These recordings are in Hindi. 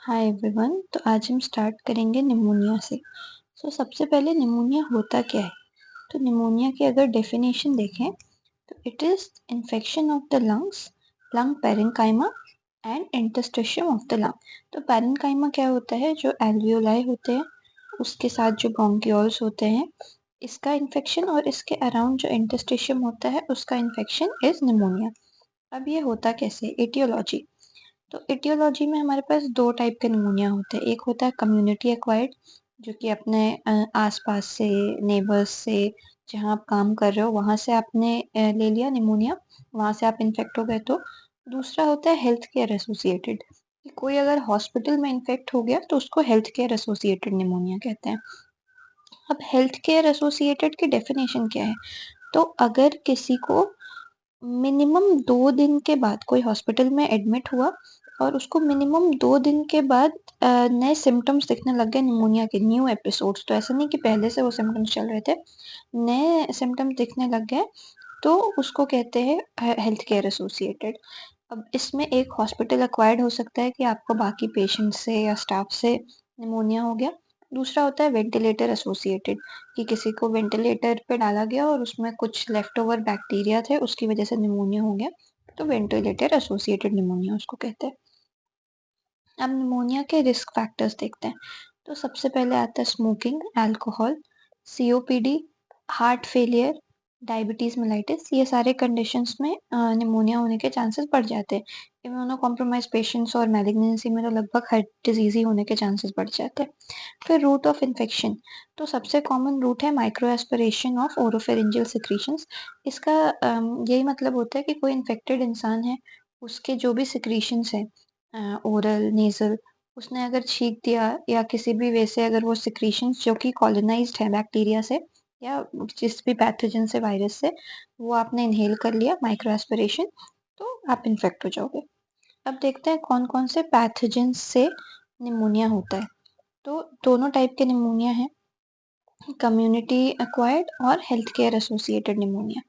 Hi everyone. तो आज हम स्टार्ट करेंगे निमोनिया से। सबसे पहले निमोनिया होता क्या है? तो निमोनिया की अगर डेफिनेशन देखें तो it is infection of the lungs, lung parenchyma and interstitium of the lung. तो पेरेन्काइमा क्या होता है? जो एल्वियोलाई होते हैं उसके साथ जो ब्रोंकियोल्स होते हैं, इसका इन्फेक्शन, और इसके अराउंड जो इंटरस्टिशियम होता है उसका इन्फेक्शन इज निमोनिया। अब ये होता कैसे? एटियोलॉजी। तो एटियोलॉजी में हमारे पास दो टाइप के निमोनिया होते हैं। एक होता है कम्युनिटी एक्वायर्ड, जो कि अपने आसपास से, नेबर्स से, जहाँ आप काम कर रहे हो वहां से आपने ले लिया निमोनिया, वहां से आप इन्फेक्ट हो गए। तो दूसरा होता है हेल्थ केयर एसोसिएटेड, कि कोई अगर हॉस्पिटल में इन्फेक्ट हो गया तो उसको हेल्थ केयर एसोसिएटेड निमोनिया कहते हैं। अब हेल्थ केयर एसोसिएटेड की डेफिनेशन क्या है? तो अगर किसी को मिनिमम 2 दिन के बाद कोई हॉस्पिटल में एडमिट हुआ और उसको मिनिमम 2 दिन के बाद नए सिम्टम्स दिखने लग गए निमोनिया के, न्यू एपिसोड्स, तो ऐसा नहीं कि पहले से वो सिम्टम्स चल रहे थे, नए सिम्टम्स दिखने लग गए, तो उसको कहते हैं हेल्थ केयर एसोसिएटेड। अब इसमें एक हॉस्पिटल एक्वायर्ड हो सकता है कि आपको बाकी पेशेंट से या स्टाफ से निमोनिया हो गया। दूसरा होता है वेंटिलेटर एसोसिएटेड, कि किसी को वेंटिलेटर पे डाला गया और उसमें कुछ लेफ्ट ओवर बैक्टीरिया थे, उसकी वजह से निमोनिया हो गया, तो वेंटिलेटर एसोसिएटेड निमोनिया उसको कहते हैं। अब निमोनिया के रिस्क फैक्टर्स देखते हैं। तो सबसे पहले आता है smoking, alcohol, COPD, heart failure, diabetes mellitus. ये सारे कंडीशंस में निमोनिया होने के चांसेस बढ़ जाते हैं। इम्यूनो कॉम्प्रोमाइज पेशेंट्स और मैलिग्नेंसी में तो लगभग हर डिजीज ही होने के चांसेस बढ़ जाते हैं। फिर रूट ऑफ इन्फेक्शन। तो सबसे कॉमन रूट है माइक्रो एस्पिरेशन ऑफ ओरोफेरिंजियल सिक्रीशंस। इसका यही मतलब होता है कि कोई इन्फेक्टेड इंसान है, उसके जो भी सिक्रीशंस है, ओरल, नेजल, उसने अगर छींक दिया या किसी भी वे से अगर वो सिक्रीशंस जो कि कॉलोनाइज्ड है बैक्टीरिया से या जिस भी पैथोजन से, वायरस से, वो आपने इनहेल कर लिया माइक्रो एस्पिरेशन, तो आप इन्फेक्ट हो जाओगे। अब देखते हैं कौन कौन से पैथोजन से निमोनिया होता है। तो दोनों टाइप के निमोनिया है, कम्युनिटी एक्वायर्ड और हेल्थ केयर एसोसिएटेड निमोनिया।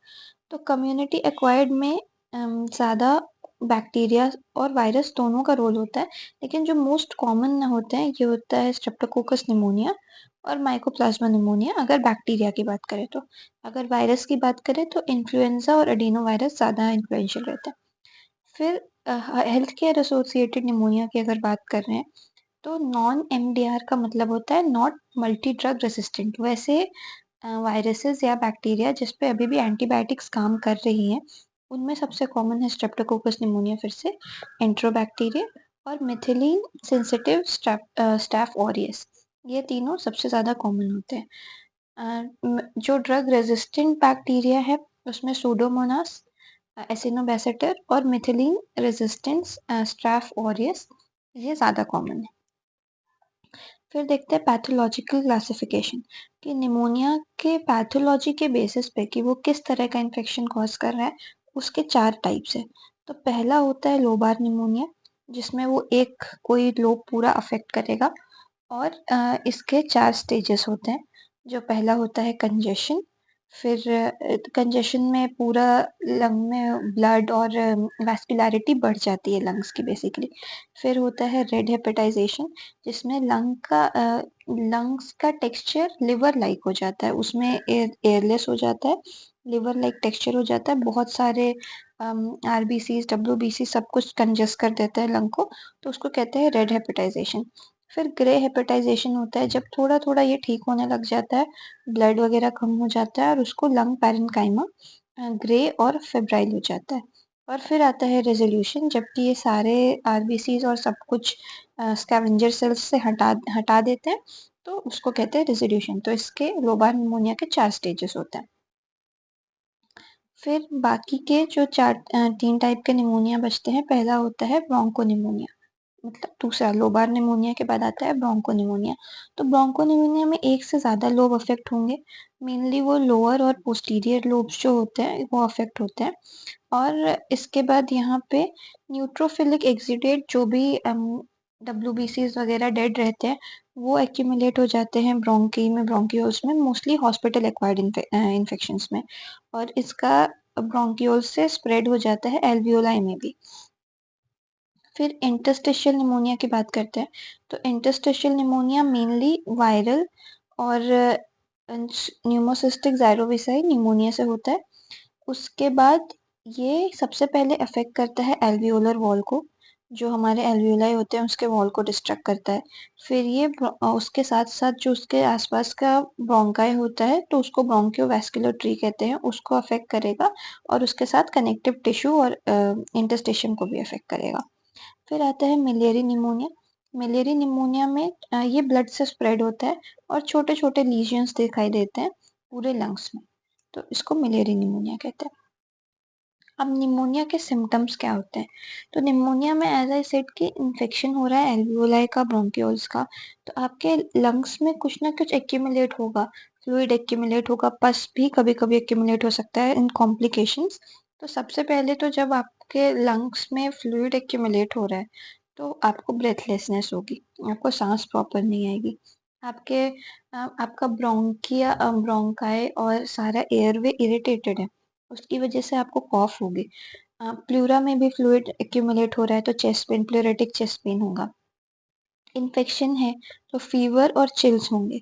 तो कम्युनिटी एक्वायर्ड में ज़्यादा बैक्टीरिया और वायरस दोनों का रोल होता है, लेकिन जो मोस्ट कॉमन होते हैं ये होता है स्ट्रेप्टोकोकस निमोनिया और माइकोप्लाज्मा निमोनिया, अगर बैक्टीरिया की बात करें तो। अगर वायरस की बात करें तो इन्फ्लुएंजा और एडिनो वायरस ज़्यादा इन्फ्लुएंशियल रहता है। फिर हेल्थ केयर एसोसिएटेड निमोनिया की अगर बात कर रहे हैं तो नॉन एमडीआर का मतलब होता है नॉट मल्टी ड्रग रेसिस्टेंट। वैसे वायरसेस या बैक्टीरिया जिस पे अभी भी एंटीबायोटिक्स काम कर रही हैं, उनमें सबसे कॉमन है स्ट्रेप्टोकोकस निमोनिया, फिर से एंट्रोबैक्टीरिया और मिथिलीन सेंसिटिव स्टैफ ऑरियस। ये तीनों सबसे ज़्यादा कॉमन होते हैं। जो ड्रग रेजिस्टेंट बैक्टीरिया है उसमें सूडोमोनास, एसिनोबैसिटर और मिथिलीन रेजिस्टेंस स्टैफ ऑरियस, ये ज़्यादा कॉमन है। फिर देखते हैं पैथोलॉजिकल क्लासिफिकेशन, कि निमोनिया के पैथोलॉजी के बेसिस पे कि वो किस तरह का इन्फेक्शन कॉज कर रहा है, उसके 4 टाइप्स है। तो पहला होता है लोबार निमोनिया, जिसमें वो एक कोई लोब पूरा अफेक्ट करेगा, और इसके 4 स्टेजेस होते हैं। जो पहला होता है कंजेशन, फिर कंजेशन में पूरा लंग में ब्लड और वैस्कुलैरिटी बढ़ जाती है लंग्स की बेसिकली। फिर होता है रेड हेपेटाइजेशन, जिसमें लंग्स का टेक्सचर लिवर लाइक हो जाता है, उसमें एयरलेस हो जाता है, लिवर लाइक टेक्सचर हो जाता है, बहुत सारे आरबीसी, डब्ल्यूबीसी सब कुछ कंजेस्ट कर देता है लंग को, तो उसको कहते हैं रेड हेपेटाइजेशन। फिर ग्रे हेपेटाइजेशन होता है जब थोड़ा थोड़ा ये ठीक होने लग जाता है, ब्लड वगैरह कम हो जाता है और उसको लंग पैरेन्काइमा ग्रे और फेब्राइल हो जाता है। और फिर आता है रेजोल्यूशन, जबकि ये सारे आरबीसीज और सब कुछ स्कैवेंजर सेल्स से हटा हटा देते हैं, तो उसको कहते हैं रेजोल्यूशन। तो इसके लोबार निमोनिया के 4 स्टेजेस होते हैं। फिर बाकी के जो 3 टाइप के निमोनिया बचते हैं, पहला होता है ब्रोंको निमोनिया, मतलब दूसरा लोबार निमोनिया के बाद आता है ब्रोंको निमोनिया। तो ब्रोंको निमोनिया में एक से ज़्यादा लोब अफेक्ट होंगे, मेनली वो लोअर और पोस्टीरियर लोब्स जो होते हैं वो अफेक्ट होते हैं। और इसके बाद यहाँ पे न्यूट्रोफिलिक एक्सीडेट, जो भी डब्ल्यूबीसीज वगैरह डेड रहते हैं, वो एक्यूमुलेट हो जाते हैं ब्रोंकी में, ब्रोंकियोल्स में, मोस्टली हॉस्पिटल एक्वायर्ड इन्फेक्शंस में, और इसका ब्रोंकियोल्स से स्प्रेड हो जाता है एल्वियोलाई में भी। फिर इंटरस्टिशियल निमोनिया की बात करते हैं। तो इंटरस्टिशियल निमोनिया मेनली वायरल और न्यूमोसिस्टिक ज़ायरोविसाई निमोनिया से होता है। उसके बाद ये सबसे पहले अफेक्ट करता है एल्वियोलर वॉल को, जो हमारे एल्वियोलाई होते हैं उसके वॉल को डिस्ट्रक्ट करता है। फिर ये उसके साथ साथ जो उसके आसपास का ब्रोंकाई होता है तो उसको ब्रोंकियोवैस्कुलर ट्री कहते हैं, उसको अफेक्ट करेगा और उसके साथ कनेक्टिव टिश्यू और इंटरस्टिशियम को भी अफेक्ट करेगा। फिर आता है मिलियरी निमोनिया। मिलियरी निमोनिया में ये ब्लड से स्प्रेड होता है और छोटे छोटे लीजन्स दिखाई देते हैं पूरे लंग्स में, तो इसको मिलियरी निमोनिया कहते हैं। अब निमोनिया के सिम्टम्स क्या होते हैं? तो निमोनिया में एज आई सेड कि इन्फेक्शन हो रहा है एल्वियोलाई का, ब्रोंकियोल्स का, तो आपके लंग्स में कुछ ना कुछ एक्यूमुलेट होगा, फ्लूइड एक्यूमुलेट होगा, पस भी कभी कभी एक्यूमुलेट हो सकता है इन कॉम्प्लिकेशंस। तो सबसे पहले तो जब आपके लंग्स में फ्लूइड एक्यूमुलेट हो रहा है तो आपको ब्रेथलेसनेस होगी, आपको सांस प्रॉपर नहीं आएगी, आपके आपका ब्रोंकाई और सारा एयरवे इरिटेटेड है, उसकी वजह से आपको कॉफ होगी। प्लूरा में भी फ्लूइड एक्यूमुलेट हो रहा है तो चेस्ट पेन, प्लूरेटिक चेस्ट पेन होगा। इन्फेक्शन है तो फीवर और चिल्स होंगे।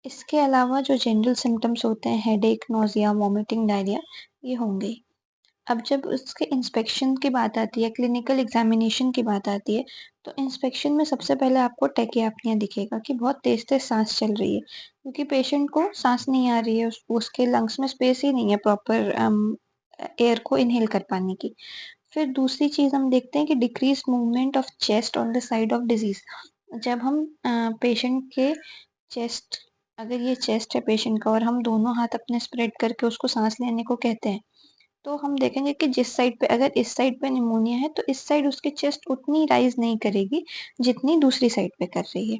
इसके अलावा जो जनरल सिम्टम्स होते हैं हेडेक, नोजिया, वॉमिटिंग, डायरिया, ये होंगे। अब जब उसके इंस्पेक्शन की बात आती है, क्लिनिकल एग्जामिनेशन की बात आती है, तो इंस्पेक्शन में सबसे पहले आपको टेकियाप्निया दिखेगा कि बहुत तेज तेज सांस चल रही है, क्योंकि पेशेंट को सांस नहीं आ रही है, उसके लंग्स में स्पेस ही नहीं है प्रॉपर एयर को इनहेल कर पाने की। फिर दूसरी चीज हम देखते हैं कि decrease movement of chest on the side of disease. जब हम पेशेंट के चेस्ट, अगर ये चेस्ट है पेशेंट का और हम दोनों हाथ अपने स्प्रेड करके उसको सांस लेने को कहते हैं, तो हम देखेंगे कि जिस साइड पे, अगर इस साइड पे निमोनिया है तो इस साइड उसकी चेस्ट उतनी राइज नहीं करेगी जितनी दूसरी साइड पे कर रही है।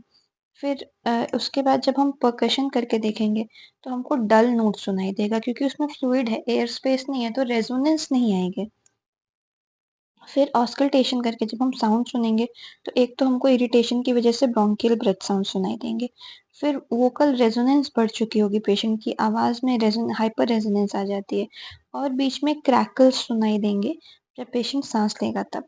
फिर उसके बाद जब हम परकशन करके देखेंगे तो हमको डल नोट सुनाई देगा, क्योंकि उसमें फ्लूइड है, एयर स्पेस नहीं है, तो रेजोनेंस नहीं आएगी। फिर ऑस्कल्टेशन करके जब हम साउंड सुनेंगे तो एक तो हमको इरिटेशन की वजह से ब्रोंकियल ब्रेथ साउंड सुनाई देंगे। फिर वोकल रेजोनेंस बढ़ चुकी होगी, पेशेंट की आवाज में हाइपर रेजोनेंस आ जाती है और बीच में क्रैकल्स सुनाई देंगे जब पेशेंट सांस लेगा तब।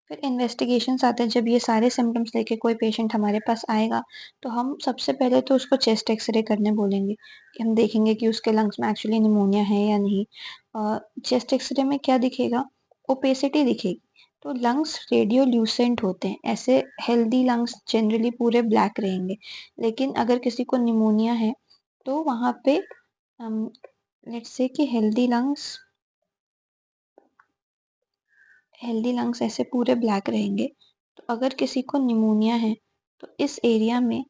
फिर इन्वेस्टिगेशंस आते हैं, जब ये सारे सिम्टम्स लेके कोई पेशेंट हमारे पास आएगा तो हम सबसे पहले तो उसको चेस्ट एक्सरे करने बोलेंगे, कि हम देखेंगे कि उसके लंग्स में एक्चुअली निमोनिया है या नहीं। चेस्ट एक्सरे में क्या दिखेगा? ओपेसिटी दिखेगी। तो लंग्स रेडियोल्यूसेंट होते हैं, ऐसे हेल्दी लंग्स जनरली पूरे ब्लैक रहेंगे, लेकिन अगर किसी को निमोनिया है तो वहाँ पे लेट्स से कि हेल्दी लंग्स ऐसे पूरे ब्लैक रहेंगे। तो अगर किसी को निमोनिया है तो इस एरिया में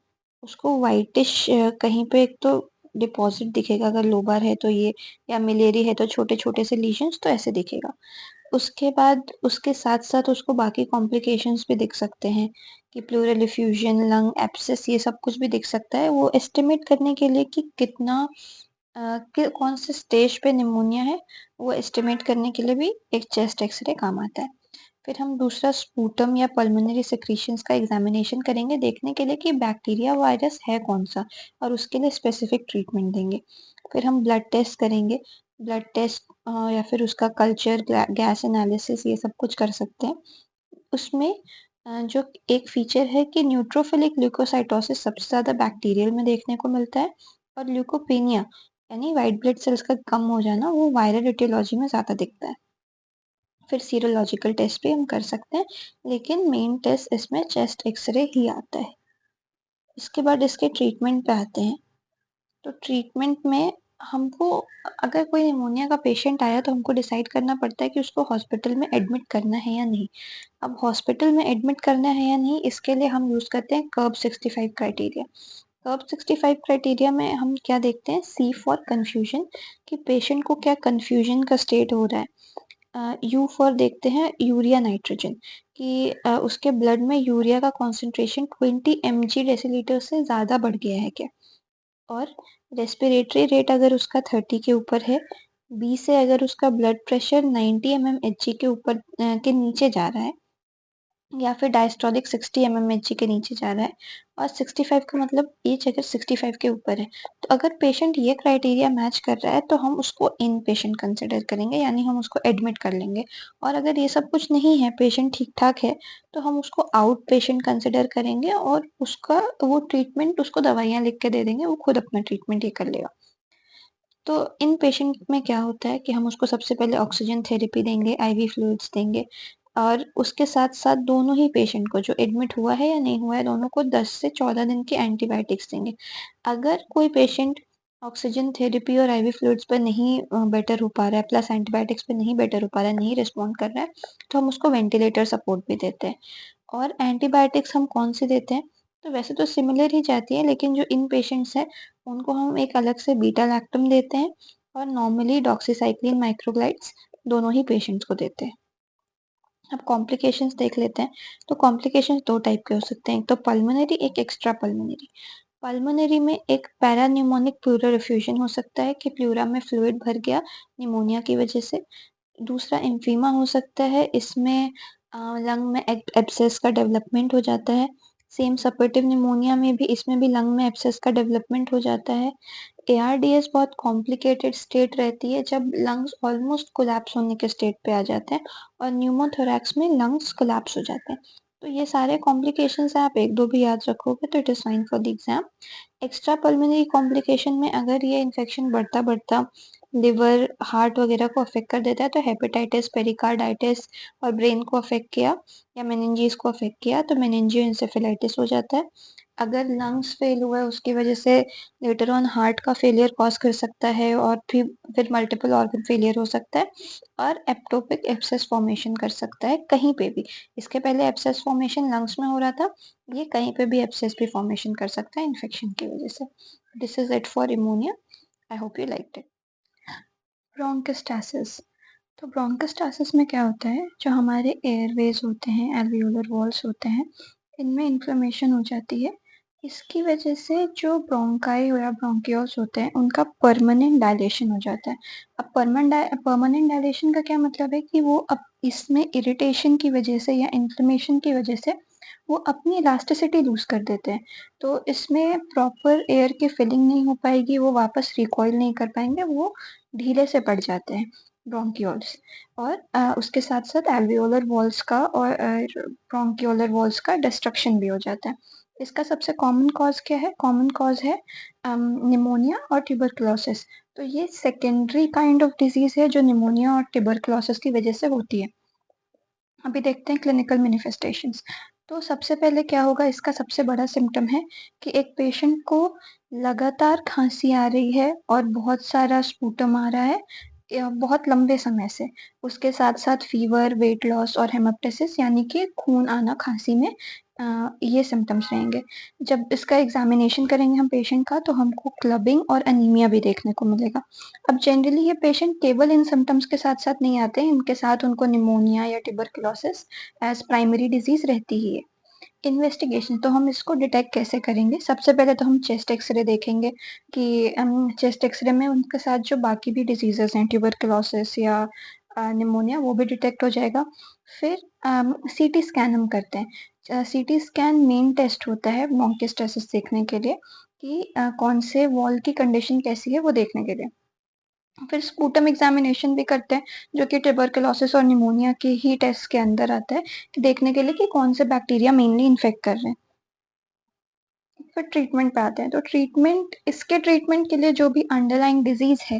उसको वाइटिश कहीं पे एक तो डिपॉजिट दिखेगा, अगर लोबार है तो ये, या मिलेरी है तो छोटे छोटे से लीजन्स, तो ऐसे दिखेगा। उसके बाद उसके साथ साथ उसको बाकी कॉम्प्लिकेशंस भी दिख सकते हैं, कि प्लूरल इफ्यूजन, लंग एब्सेस, ये सब कुछ भी दिख सकता है। वो एस्टिमेट करने के लिए कि कितना कि कौन से स्टेज पे निमोनिया है, वो एस्टिमेट करने के लिए भी एक चेस्ट एक्सरे काम आता है। फिर हम दूसरा स्पूटम या पल्मोनरी सेक्रीशंस का एग्जामिनेशन करेंगे, देखने के लिए कि बैक्टीरिया वायरस है कौन सा, और उसके लिए स्पेसिफिक ट्रीटमेंट देंगे। फिर हम ब्लड टेस्ट करेंगे, ब्लड टेस्ट या फिर उसका कल्चर, गैस एनालिसिस, ये सब कुछ कर सकते हैं। उसमें जो एक फीचर है कि न्यूट्रोफिलिक ल्यूकोसाइटोसिस सबसे ज़्यादा बैक्टीरियल में देखने को मिलता है, और ल्यूकोपेनिया यानी वाइट ब्लड सेल्स का कम हो जाना, वो वायरल एटियोलॉजी में ज़्यादा दिखता है। फिर सीरोलॉजिकल टेस्ट भी हम कर सकते हैं, लेकिन मेन टेस्ट इसमें चेस्ट एक्सरे ही आता है। इसके बाद इसके ट्रीटमेंट पे आते हैं। तो ट्रीटमेंट में हमको, अगर कोई निमोनिया का पेशेंट आया तो हमको डिसाइड करना पड़ता है कि उसको हॉस्पिटल में एडमिट करना है या नहीं। अब हॉस्पिटल में एडमिट करना है या नहीं, इसके लिए हम यूज़ करते हैं कर्ब 65 क्राइटेरिया। कर्ब 65 क्राइटेरिया में हम क्या देखते हैं? सी फॉर कन्फ्यूजन, कि पेशेंट को क्या कन्फ्यूजन का स्टेट हो रहा है। यू फॉर देखते हैं यूरिया नाइट्रोजन, कि उसके ब्लड में यूरिया का कॉन्सेंट्रेशन 20 mg डेसीलीटर से ज़्यादा बढ़ गया है क्या। और रेस्पिरेटरी रेट अगर उसका 30 के ऊपर है, बी से अगर उसका ब्लड प्रेशर 90 mmHg के ऊपर के नीचे जा रहा है, या फिर डायस्टोलिक 60 mmHg के नीचे जा रहा है और 65 का मतलब एज अगर 65 के ऊपर है, तो अगर पेशेंट ये क्राइटेरिया मैच कर रहा है तो हम उसको इन पेशेंट कंसिडर करेंगे, यानी हम उसको एडमिट कर लेंगे। और अगर ये सब कुछ नहीं है, पेशेंट ठीक ठाक है, तो हम उसको आउट पेशेंट कंसिडर करेंगे और उसका वो ट्रीटमेंट, उसको दवाइयाँ लिख के दे देंगे, वो खुद अपना ट्रीटमेंट ये कर लेगा। तो इन पेशेंट में क्या होता है कि हम उसको सबसे पहले ऑक्सीजन थेरेपी देंगे, आईवी फ्लूइड्स देंगे और उसके साथ-साथ दोनों ही पेशेंट को, जो एडमिट हुआ है या नहीं हुआ है, दोनों को 10 से 14 दिन की एंटीबायोटिक्स देंगे। अगर कोई पेशेंट ऑक्सीजन थेरेपी और आईवी फ्लूइड्स पर नहीं बेटर हो पा रहा है, प्लस एंटीबायोटिक्स पे नहीं बेटर हो पा रहा है, नहीं रिस्पॉन्ड कर रहा है, तो हम उसको वेंटिलेटर सपोर्ट भी देते हैं। और एंटीबायोटिक्स हम कौन सी देते हैं? तो वैसे तो सिमिलर ही जाती है, लेकिन जो इन पेशेंट्स हैं उनको हम एक अलग से बीटा लैक्टम देते हैं और नॉर्मली डॉक्सीसाइक्लिन माइक्रोग्लाइड्स दोनों ही पेशेंट्स को देते हैं। अब कॉम्प्लिकेशंस देख लेते हैं। तो कॉम्प्लिकेशंस दो टाइप के हो सकते हैं, एक तो पल्मोनरी, एक एक्स्ट्रा पल्मोनरी। पल्मोनरी में एक पैरान्यूमोनिक प्लूरल एफ्यूजन हो सकता है कि प्लूरा में फ्लूइड भर गया निमोनिया की वजह से। दूसरा एम्फीमा हो सकता है, इसमें लंग में एब्सेस का डेवलपमेंट हो जाता है। सेम सपोर्टिव निमोनिया में भी, इसमें भी लंग में एब्सेस का डेवलपमेंट हो जाता है। एआरडीएस बहुत कॉम्प्लिकेटेड स्टेट रहती है जब लंग्स ऑलमोस्ट कोलैप्स होने के स्टेट पे आ जाते हैं और न्यूमोथोरैक्स में लंग्स कोलैप्स हो जाते हैं। तो ये सारे कॉम्प्लिकेशंस आप एक दो भी याद रखोगे तो it is fine for the exam. Extra pulmonary complication में अगर ये इन्फेक्शन बढ़ता बढ़ता लिवर, हार्ट वगैरह को अफेक्ट कर देता है, तो हेपेटाइटिस, पेरिकार्डाइटिस और ब्रेन को अफेक्ट किया या मेनिंजीज को अफेक्ट किया तो मेनिंजियोइंसेफेलाइटिस हो जाता है। अगर लंग्स फेल हुआ है उसकी वजह से लेटर ऑन हार्ट का फेलियर कॉज कर सकता है और फिर मल्टीपल ऑर्गन फेलियर हो सकता है और एप्टोपिक एब्सेस फॉर्मेशन कर सकता है कहीं पे भी। इसके पहले एब्सेस फॉर्मेशन लंग्स में हो रहा था, ये कहीं पे भी एब्सेस भी फॉर्मेशन कर सकता है इन्फेक्शन की वजह से। This is it for pneumonia. I hope you liked it. Bronchiectasis. तो ब्रोंकोस्टासिस में क्या होता है, जो हमारे एयरवेज होते हैं, एल्वियोलर वॉल्स होते हैं, इनमें इन्फ्लेमेशन हो जाती है। इसकी वजह से जो ब्रोंकाई या ब्रोंकियोल्स होते हैं उनका परमानेंट डायलेशन हो जाता है। अब परमानेंट डायलेशन का क्या मतलब है कि वो अब इसमें इरिटेशन की वजह से या इन्फ्लेमेशन की वजह से वो अपनी इलास्टिसिटी लूज कर देते हैं। तो इसमें प्रॉपर एयर की फिलिंग नहीं हो पाएगी, वो वापस रिकॉइल नहीं कर पाएंगे, वो ढीले से पड़ जाते हैं ब्रोंकियोल्स। और उसके साथ साथ एल्वियोलर वॉल्स का और ब्रोंकियोलर वॉल्स का डिस्ट्रक्शन भी हो जाता है। इसका सबसे कॉमन कॉज क्या है? कॉमन कॉज है निमोनिया और ट्यूबरकुलोसिस। तो ये सेकेंडरी काइंड ऑफ डिजीज है जो निमोनिया और ट्यूबरकुलोसिस की वजह से होती है। अभी देखते हैं क्लिनिकल मैनिफेस्टेशंस। तो सबसे पहले क्या होगा, इसका सबसे बड़ा सिम्टम है कि एक पेशेंट को लगातार खांसी आ रही है और बहुत सारा स्पूटम आ रहा है बहुत लंबे समय से। उसके साथ साथ फीवर, वेट लॉस और हेमेप्टाइसिस यानी कि खून आना खांसी में, ये सिम्टम्स रहेंगे। जब इसका एग्जामिनेशन करेंगे हम पेशेंट का तो हमको क्लबिंग और अनीमिया भी देखने को मिलेगा। अब जनरली ये पेशेंट केवल इन सिम्टम्स के साथ साथ नहीं आते हैं, इनके साथ उनको निमोनिया या ट्यूबरकुलोसिस एज प्राइमरी डिजीज रहती ही है। इन्वेस्टिगेशन, तो हम इसको डिटेक्ट कैसे करेंगे? सबसे पहले तो हम चेस्ट एक्सरे देखेंगे कि चेस्ट एक्सरे में उनके साथ जो बाकी भी डिजीजेस हैं, ट्यूबरकुलोसिस या निमोनिया, वो भी डिटेक्ट हो जाएगा। फिर सीटी स्कैन हम करते हैं। सीटी स्कैन मेन टेस्ट होता है ब्रोंकोस्टासिस देखने के लिए कि कौन से वॉल की कंडीशन कैसी है वो देखने के लिए। फिर स्पूटम एग्जामिनेशन भी करते हैं जो कि ट्यूबरकुलोसिस और निमोनिया के ही टेस्ट के अंदर आता है, देखने के लिए कि कौन से बैक्टीरिया मेनली इन्फेक्ट कर रहे हैं। फिर ट्रीटमेंट पे आते हैं। तो ट्रीटमेंट के लिए जो भी अंडरलाइंग डिजीज है,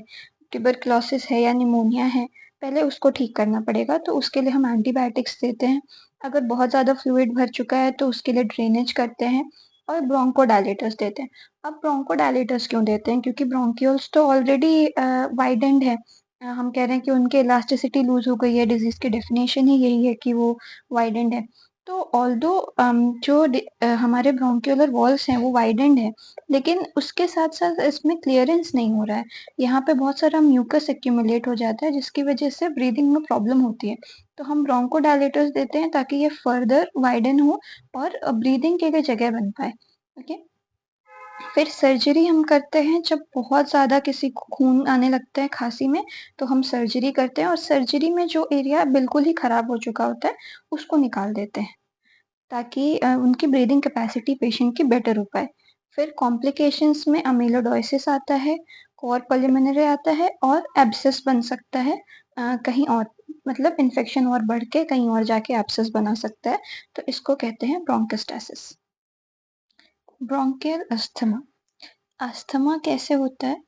ट्यूबरकुलोसिस है या निमोनिया है, पहले उसको ठीक करना पड़ेगा। तो उसके लिए हम एंटीबायोटिक्स देते हैं। अगर बहुत ज़्यादा फ्लूइड भर चुका है तो उसके लिए ड्रेनेज करते हैं और ब्रोंकोडायलेटर्स देते हैं। अब ब्रोंकोडायलेटर्स क्यों देते हैं? क्योंकि ब्रोंक्यूल्स तो ऑलरेडी वाइडेंड है। हम कह रहे हैं कि उनकी इलास्टिसिटी लूज हो गई है, डिजीज की डेफिनेशन ही यही है कि वो वाइडेंड है। तो ऑल्दो हमारे ब्रोंक्यूलर वॉल्स हैं वो वाइडेंड है, लेकिन उसके साथ साथ इसमें क्लियरेंस नहीं हो रहा है। यहाँ पे बहुत सारा म्यूकस एक्यूमुलेट हो जाता है जिसकी वजह से ब्रीदिंग में प्रॉब्लम होती है। तो हम ब्रोंकोडायलेटर्स देते हैं ताकि ये फर्दर वाइडन हो और ब्रीदिंग के लिए जगह बन पाए। ओके। फिर सर्जरी हम करते हैं जब बहुत ज़्यादा किसी को खून आने लगता है खांसी में, तो हम सर्जरी करते हैं और सर्जरी में जो एरिया बिल्कुल ही खराब हो चुका होता है उसको निकाल देते हैं। ताकि उनकी ब्रीदिंग कैपेसिटी पेशेंट की बेटर हो पाए। फिर कॉम्प्लिकेशंस में अमीलोडोसिस आता है, कोर पल्मोनरी आता है और एब्सेस बन सकता है कहीं और, मतलब इन्फेक्शन और बढ़ के कहीं और जाके एब्सेस बना सकता है, तो इसको कहते हैं ब्रोंकोस्टैसिस। Bronchial asthma. अस्थमा कैसे होता है?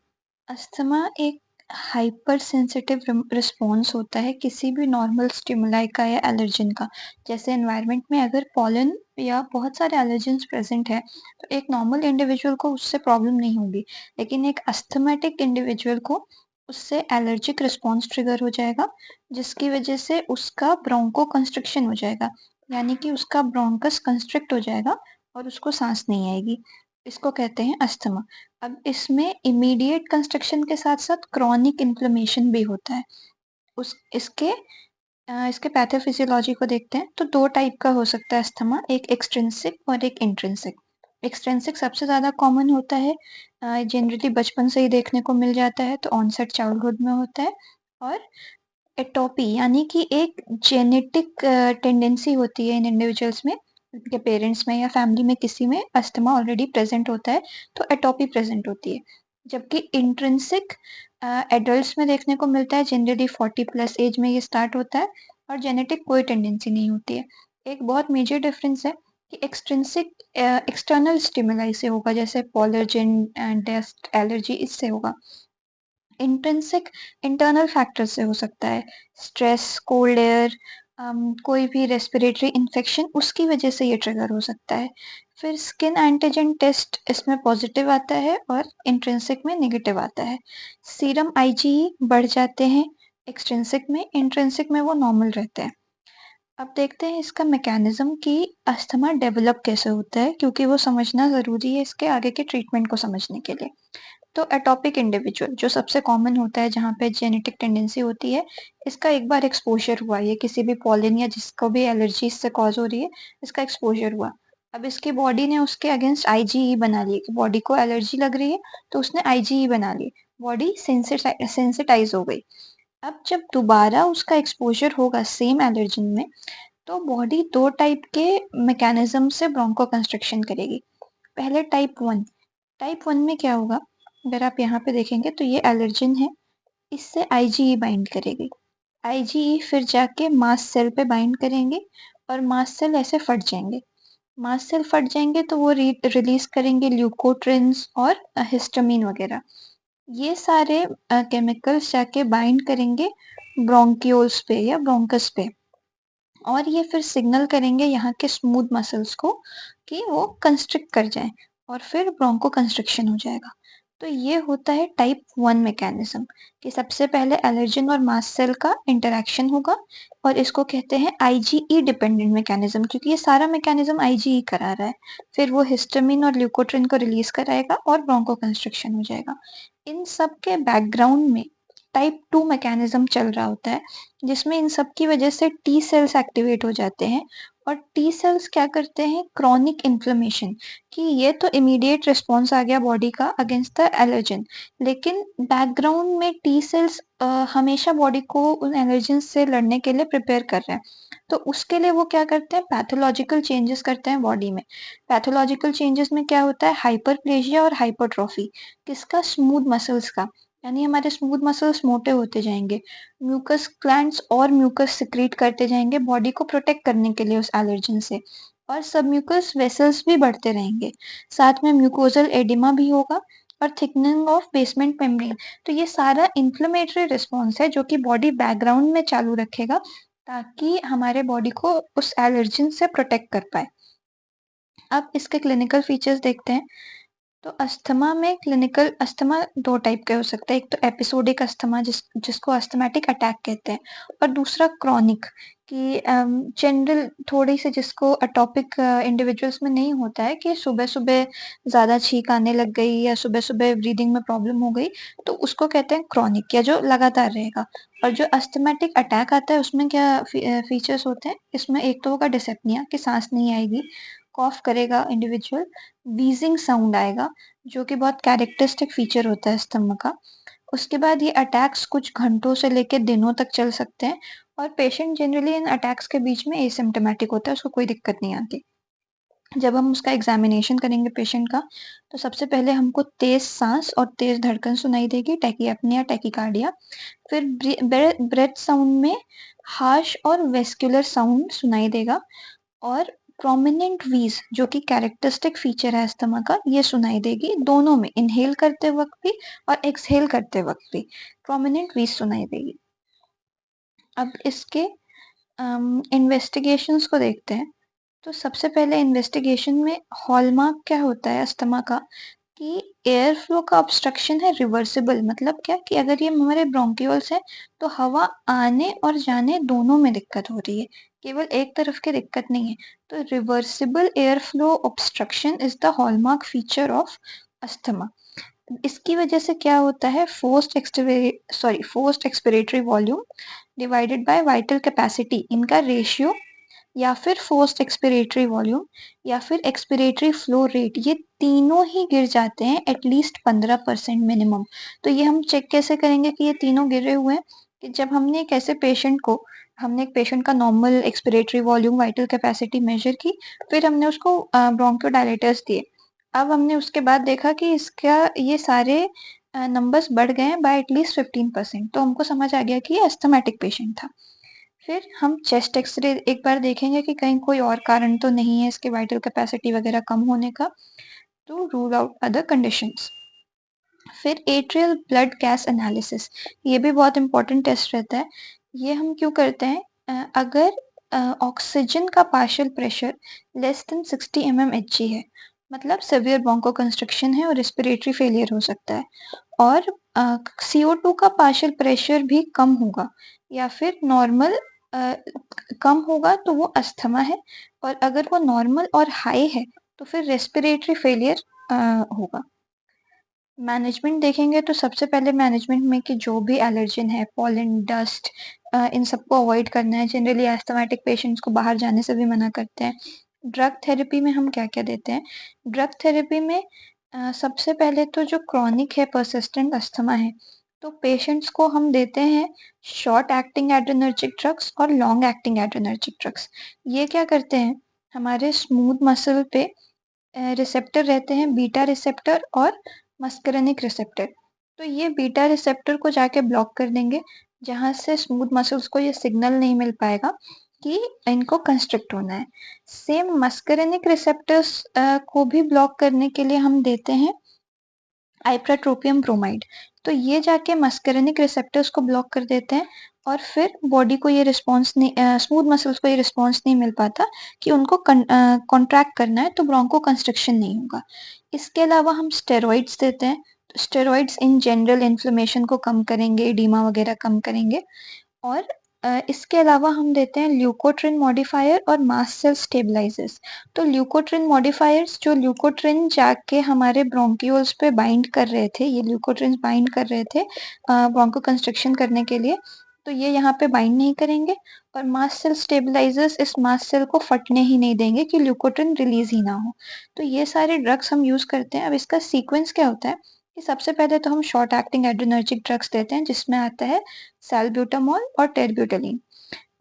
अस्थमा एक हाइपर सेंसिटिव रिस्पॉन्स होता है किसी भी नॉर्मल स्टिमुलाई का या एलर्जन का। जैसे एनवायरनमेंट में अगर पॉलन या बहुत सारे एलर्जेंस प्रेजेंट है तो एक नॉर्मल इंडिविजुअल को उससे प्रॉब्लम नहीं होगी, लेकिन एक अस्थमेटिक इंडिविजुअल को उससे एलर्जिक रिस्पॉन्स ट्रिगर हो जाएगा, जिसकी वजह से उसका ब्रोंको कंस्ट्रिक्शन हो जाएगा, यानी कि उसका ब्रोंकस कंस्ट्रिक्ट हो जाएगा और उसको सांस नहीं आएगी। इसको कहते हैं अस्थमा। अब इसमें इमीडिएट कंस्ट्रक्शन के साथ-साथ क्रॉनिक इन्फ्लेमेशन भी होता है। उस इसके पैथोफिजियोलॉजी को देखते हैं तो 2 टाइप का हो सकता है अस्थमा, एक एक्सट्रिंसिक और एक इंट्रिंसिक। एक्सट्रिंसिक सबसे ज़्यादा कॉमन होता है, जनरली बचपन से ही देखने को मिल जाता है, तो ऑनसेट चाइल्डहुड में होता है। और एटोपी यानी कि एक जेनेटिक टेंडेंसी होती है इन इंडिविजुअल्स में, उनके पेरेंट्स में या फैमिली में किसी में अस्थमा ऑलरेडी प्रेजेंट होता है, तो एटोपी प्रेजेंट होती है। जबकि इंट्रिंसिक एडल्ट्स में देखने को मिलता है, जनरली 40 प्लस एज में ये स्टार्ट होता है और जेनेटिक कोई टेंडेंसी नहीं होती है। एक बहुत मेजर डिफरेंस है कि एक्सट्रिंसिक एक्सटर्नल स्टिमुलाई से होगा, जैसे पॉलर्जन, डस्ट, एलर्जी, इससे होगा। इंट्रिंसिक इंटरनल फैक्टर से हो सकता है, स्ट्रेस, कोल्ड एयर, कोई भी रेस्पिरेटरी इन्फेक्शन, उसकी वजह से ये ट्रिगर हो सकता है। फिर स्किन एंटीजन टेस्ट इसमें पॉजिटिव आता है और इंट्रिंसिक में नेगेटिव आता है। सीरम आईजीई बढ़ जाते हैं एक्सट्रिंसिक में, इंट्रिंसिक में वो नॉर्मल रहते हैं। अब देखते हैं इसका मैकेनिज्म कि अस्थमा डेवलप कैसे होता है, क्योंकि वो समझना ज़रूरी है इसके आगे के ट्रीटमेंट को समझने के लिए। तो एटोपिक इंडिविजुअल जो सबसे कॉमन होता है, जहाँ पे जेनेटिक टेंडेंसी होती है, इसका एक बार एक्सपोजर हुआ, ये किसी भी पॉलन या जिसको भी एलर्जी इससे कॉज हो रही है, इसका एक्सपोजर हुआ। अब इसकी बॉडी ने उसके अगेंस्ट आईजीई बना ली कि बॉडी को एलर्जी लग रही है, तो उसने आईजीई बना ली, बॉडी सेंसिटाइज हो गई। अब जब दोबारा उसका एक्सपोजर होगा सेम एलर्जन में, तो बॉडी 2 टाइप के मैकेनिज्म से ब्रोंको कंस्ट्रक्शन करेगी। पहले टाइप 1 में क्या होगा, अगर आप यहाँ पे देखेंगे तो ये एलर्जिन है, इससे आईजीई बाइंड करेगी। आईजीई फिर जाके मास्ट सेल पे बाइंड करेंगे और मास्ट सेल ऐसे फट जाएंगे। मास्ट सेल फट जाएंगे तो वो रिलीज करेंगे ल्यूकोट्रिन्स और हिस्टामिन वगैरह। ये सारे केमिकल्स जाके बाइंड करेंगे ब्रोंकियोल्स पे या ब्रोंकस पे, और ये फिर सिग्नल करेंगे यहाँ के स्मूथ मसल्स को कि वो कंस्ट्रिक्ट कर जाएं, और फिर ब्रोंको कंस्ट्रिक्शन हो जाएगा। तो ये होता है टाइप 1 मैकेनिज्म, कि सबसे पहले एलर्जन और मास्ट सेल का इंटरेक्शन होगा, और इसको कहते हैं आईजीई डिपेंडेंट मैकेनिज्म, क्योंकि ये सारा मैकेनिज्म आईजीई करा रहा है। फिर वो हिस्टामिन और ल्यूकोट्रिन को रिलीज कराएगा और ब्रोंको कंस्ट्रिक्शन हो जाएगा। इन सब के बैकग्राउंड में टाइप 2 मैकेनिज्म चल रहा होता है, जिसमें इन सब की वजह से टी सेल्स एक्टिवेट हो जाते हैं, और टी सेल्स क्या करते हैं, क्रॉनिक इन्फ्लेमेशन, कि ये तो इमीडिएट रिस्पॉन्स आ गया बॉडी का अगेंस्ट द एलर्जन, लेकिन बैकग्राउंड में टी सेल्स हमेशा बॉडी को उन एलर्जन से लड़ने के लिए प्रिपेयर कर रहे हैं। तो उसके लिए वो क्या करते हैं, पैथोलॉजिकल चेंजेस करते हैं बॉडी में। पैथोलॉजिकल चेंजेस में क्या होता है, हाइपरप्लेजिया और हाइपरट्रॉफी, किसका, स्मूथ मसल्स का, यानी हमारे स्मूथ मसल्स मोटे होते जाएंगे, म्यूकस ग्लैंड्स और म्यूकस सिक्रीट करते जाएंगे बॉडी को प्रोटेक्ट करने के लिए उस एलर्जन से, और सब म्यूकस वेसल्स भी बढ़ते रहेंगे, साथ में म्यूकोजल एडिमा भी होगा और थिकनिंग ऑफ बेसमेंट मेम्ब्रेन। तो ये सारा इन्फ्लेमेटरी रिस्पॉन्स है जो कि बॉडी बैकग्राउंड में चालू रखेगा, ताकि हमारे बॉडी को उस एलर्जन से प्रोटेक्ट कर पाए। अब इसके क्लिनिकल फीचर्स देखते हैं। तो अस्थमा में क्लिनिकल अस्थमा 2 टाइप के हो सकते हैं, एक तो एपिसोडिक अस्थमा जिसको अस्थमैटिक अटैक कहते हैं, और दूसरा क्रॉनिक, कि जनरल थोड़ी सी जिसको अटोपिक इंडिविजुअल्स में नहीं होता है, कि सुबह-सुबह ज़्यादा छींक आने लग गई या सुबह-सुबह ब्रीदिंग में प्रॉब्लम हो गई, तो उसको कहते हैं क्रॉनिक, या जो लगातार रहेगा। और जो अस्थमैटिक अटैक आता है उसमें क्या फीचर्स होते हैं, इसमें एक तो होगा डिसएप्निया, कि सांस नहीं आएगी, कॉफ करेगा इंडिविजुअल, व्हीजिंग साउंड आएगा, जो कि बहुत कैरेक्टरिस्टिक फीचर होता है अस्थमा का। उसके बाद ये अटैक्स कुछ घंटों से लेकर दिनों तक चल सकते हैं, और पेशेंट जनरली इन अटैक्स के बीच में एसिम्प्टोमेटिक होता है, उसको कोई दिक्कत नहीं आती। जब हम उसका एग्जामिनेशन करेंगे पेशेंट का, तो सबसे पहले हमको तेज सांस और तेज धड़कन सुनाई देगी, टैकीएप्निया, टैकीकार्डिया। फिर ब्रेथ साउंड में हार्श और वेस्कुलर साउंड सुनाई देगा, और प्रोमिनेंट व्हीज जो कि कैरेक्टरिस्टिक फीचर है अस्थमा का, ये सुनाई देगी दोनों में, इनहेल करते वक्त भी और एक्सहेल करते वक्त भी प्रोमिनेंट व्हीज सुनाई देगी। अब इसके इन्वेस्टिगेशंस को देखते हैं। तो सबसे पहले इन्वेस्टिगेशन में हॉलमार्क क्या होता है अस्थमा का, कि एयर फ्लो का ऑब्स्ट्रक्शन है रिवर्सिबल। मतलब क्या कि अगर ये हमारे ब्रोंक्यूल्स है तो हवा आने और जाने दोनों में दिक्कत हो रही है, केवल एक तरफ की दिक्कत नहीं है। तो reversible air flow obstruction is the hallmark feature of asthma. इसकी वजह से क्या होता है, forced expiratory volume divided by vital capacity, इनका रेशियो, या फिर फोर्स्ड एक्सपिरेटरी वॉल्यूम, या फिर एक्सपिरेटरी फ्लो रेट, ये तीनों ही गिर जाते हैं एटलीस्ट 15% मिनिमम। तो ये हम चेक कैसे करेंगे कि ये तीनों गिरे हुए हैं, कि जब हमने एक ऐसे पेशेंट को, हमने एक पेशेंट का normal expiratory volume, vital capacity major की, फिर हमने उसको ब्रोंकोडायलेटर्स दिए। अब हमने उसके बाद देखा कि इसका ये सारे नंबर्स बढ़ गए हैं बाय एटलीस्ट 15%, तो हमको समझ आ गया कि ये अस्थमैटिक पेशेंट था। फिर हम चेस्ट एक्सरे एक बार देखेंगे कि कहीं कोई और कारण तो नहीं है इसके वाइटल कैपेसिटी वगैरह कम होने का, to rule out other conditions. फिर एट्रियल ब्लड गैस एनालिसिस, ये भी बहुत इंपॉर्टेंट टेस्ट रहता है। ये हम क्यों करते हैं, अगर ऑक्सीजन का partial pressure less than 60 mmHg है, मतलब सिवियर ब्रोंको कंस्ट्रक्शन है और रेस्पिरेटरी फेलियर हो सकता है, और CO2 का पार्शियल प्रेशर भी कम होगा या फिर नॉर्मल कम होगा तो वो अस्थमा है, और अगर वो नॉर्मल और हाई है तो फिर रेस्पिरेटरी फेलियर होगा। मैनेजमेंट देखेंगे तो सबसे पहले मैनेजमेंट में कि जो भी एलर्जन है, पॉलन, डस्ट, इन सबको अवॉइड करना है। जनरली एस्थमेटिक पेशेंट्स को बाहर जाने से भी मना करते हैं। ड्रग थेरेपी में हम क्या क्या देते हैं, ड्रग थेरेपी में सबसे पहले तो जो क्रॉनिक है, परसिस्टेंट अस्थमा है, तो पेशेंट्स को हम देते हैं शॉर्ट एक्टिंग एड्रेनर्जिक ड्रग्स और लॉन्ग एक्टिंग एड्रेनर्जिक ड्रग्स। ये क्या करते हैं, हमारे स्मूथ मसल पे रिसेप्टर रहते हैं, बीटा रिसेप्टर और मस्करनिक रिसेप्टर। तो ये बीटा रिसेप्टर को जाके ब्लॉक कर देंगे, जहाँ से स्मूथ मसल्स को ये सिग्नल नहीं मिल पाएगा कि इनको कंस्ट्रिक्ट होना है। सेम मस्करनिक रिसेप्टर्स को भी ब्लॉक करने के लिए हम देते हैं आइप्राट्रोपियम ब्रोमाइड। तो ये जाके मस्करनिक रिसेप्टर्स को ब्लॉक कर देते हैं, और फिर बॉडी को ये रिस्पॉन्स नहीं, स्मूथ मसल्स को ये रिस्पॉन्स नहीं मिल पाता कि उनको कॉन्ट्रैक्ट करना है, तो ब्रोंको कंस्ट्रक्शन नहीं होगा। इसके अलावा हम स्टेरॉइड्स देते हैं। स्टेरॉइड्स इन जनरल इन्फ्लेमेशन को कम करेंगे, एडिमा वगैरह कम करेंगे, और इसके अलावा हम देते हैं ल्यूकोट्रिन मॉडिफायर और मास्ट सेल स्टेबलाइजर्स। तो ल्यूकोट्रिन मॉडिफायर्स, जो ल्यूकोट्रिन जाके हमारे ब्रोंक्यूल्स पे बाइंड कर रहे थे, ये ल्यूकोट्रिन बाइंड कर रहे थे ब्रोंको कंस्ट्रक्शन करने के लिए, तो ये यहाँ पे बाइंड नहीं करेंगे। और मास्ट सेल स्टेबलाइजर्स इस मास्ट सेल को फटने ही नहीं देंगे कि ल्यूकोट्रिन रिलीज ही ना हो। तो ये सारे ड्रग्स हम यूज करते हैं। अब इसका सीक्वेंस क्या होता है कि सबसे पहले तो हम शॉर्ट एक्टिंग एड्रेनर्जिक ड्रग्स देते हैं, जिसमें आता है सैल्ब्यूटामॉल और टेरब्यूटालीन।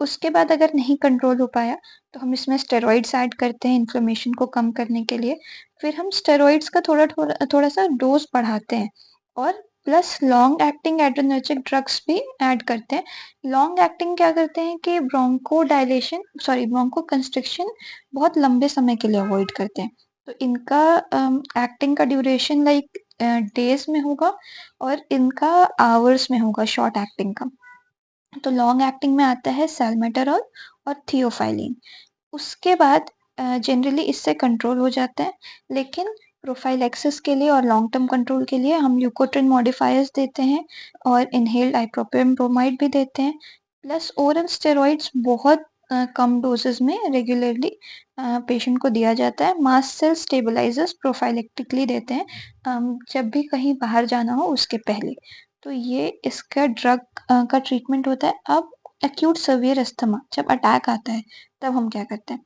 उसके बाद अगर नहीं कंट्रोल हो पाया तो हम इसमें स्टेरॉइड्स ऐड करते हैं इन्फ्लेमेशन को कम करने के लिए। फिर हम स्टेरॉइड्स का थोड़ा सा डोज बढ़ाते हैं, और plus long acting adrenergic drugs भी ऐड करते हैं। लॉन्ग एक्टिंग क्या करते हैं कि ब्रोंको कंस्ट्रिक्शन बहुत लंबे समय के लिए अवॉइड करते हैं। तो इनका एक्टिंग का ड्यूरेशन लाइक डेज में होगा, और इनका आवर्स में होगा शॉर्ट एक्टिंग का। तो लॉन्ग एक्टिंग में आता है सैल्मेटेरॉल और थियोफाइलिन। उसके बाद जनरली इससे कंट्रोल हो जाता है, लेकिन प्रोफाइलैक्सिस के लिए और लॉन्ग टर्म कंट्रोल के लिए हम ल्यूकोट्रिन मॉडिफायर्स देते हैं, और इनहेल्ड आइप्रोपियम ब्रोमाइड भी देते हैं, प्लस ओरल स्टेरॉइड्स बहुत कम डोजेस में रेगुलरली पेशेंट को दिया जाता है। मास्ट सेल स्टेबलाइजर्स प्रोफाइलेक्टिकली देते हैं, जब भी कहीं बाहर जाना हो उसके पहले। तो ये इसका ड्रग का ट्रीटमेंट होता है। अब एक्यूट सर्वियर अस्थमा, जब अटैक आता है तब हम क्या करते हैं,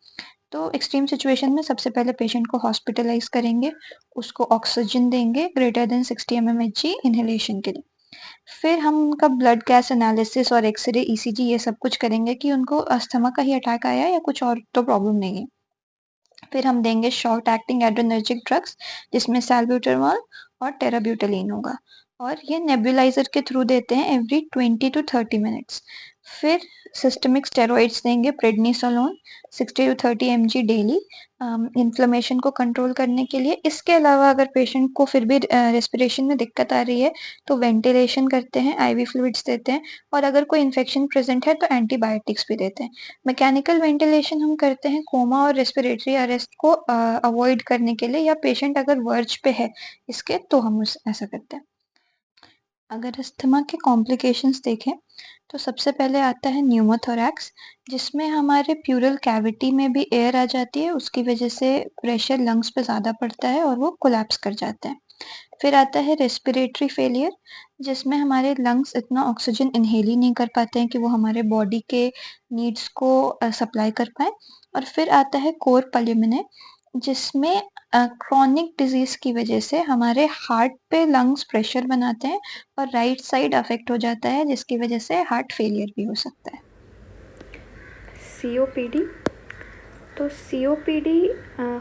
तो एक्सट्रीम सिचुएशन में सबसे पहले पेशेंट को हॉस्पिटलाइज करेंगे, उसको ऑक्सीजन देंगे ग्रेटर देन 60 mmHg इनहेलेशन के लिए। फिर हम उनका ब्लड गैस एनालिसिस और एक्सरे, ईसीजी, ये सब कुछ करेंगे कि उनको अस्थमा का ही अटैक आया है या कुछ और तो प्रॉब्लम नहीं है। फिर हम देंगे शॉर्ट एक्टिंग एड्रेनर्जिक ड्रग्स जिसमें सैल्ब्यूटामॉल और टेराब्यूटेलिन होगा, और ये नेबुलाइजर के थ्रू देते हैं एवरी 20 to 30 मिनट्स। फिर सिस्टमिक स्टेरॉइड्स देंगे prednisolone 60 to 30 mg daily inflammation को कंट्रोल करने के लिए। इसके अलावा अगर पेशेंट को फिर भी रेस्पिरेशन में दिक्कत आ रही है तो वेंटिलेशन करते हैं, आईवी फ्लूइड्स देते हैं, और अगर कोई इन्फेक्शन प्रेजेंट है तो एंटीबायोटिक्स भी देते हैं। मैकेनिकल वेंटिलेशन हम करते हैं कोमा और रेस्पिरेटरी अरेस्ट को अवॉइड करने के लिए, या पेशेंट अगर वर्ज पे है इसके तो हम ऐसा करते हैं। अगर अस्थमा के कॉम्प्लिकेशंस देखें तो सबसे पहले आता है न्यूमोथोरैक्स, जिसमें हमारे प्यूरल कैविटी में भी एयर आ जाती है, उसकी वजह से प्रेशर लंग्स पे ज़्यादा पड़ता है और वो कोलैप्स कर जाते हैं। फिर आता है रेस्पिरेटरी फेलियर, जिसमें हमारे लंग्स इतना ऑक्सीजन इनहेल ही नहीं कर पाते हैं कि वो हमारे बॉडी के नीड्स को सप्लाई कर पाए। और फिर आता है कोर पल्मोने, जिसमें क्रॉनिक डिजीज की वजह से हमारे हार्ट पे लंग्स प्रेशर बनाते हैं और राइट साइड अफेक्ट हो जाता है, जिसकी वजह से हार्ट फेलियर भी हो सकता है। COPD, तो COPD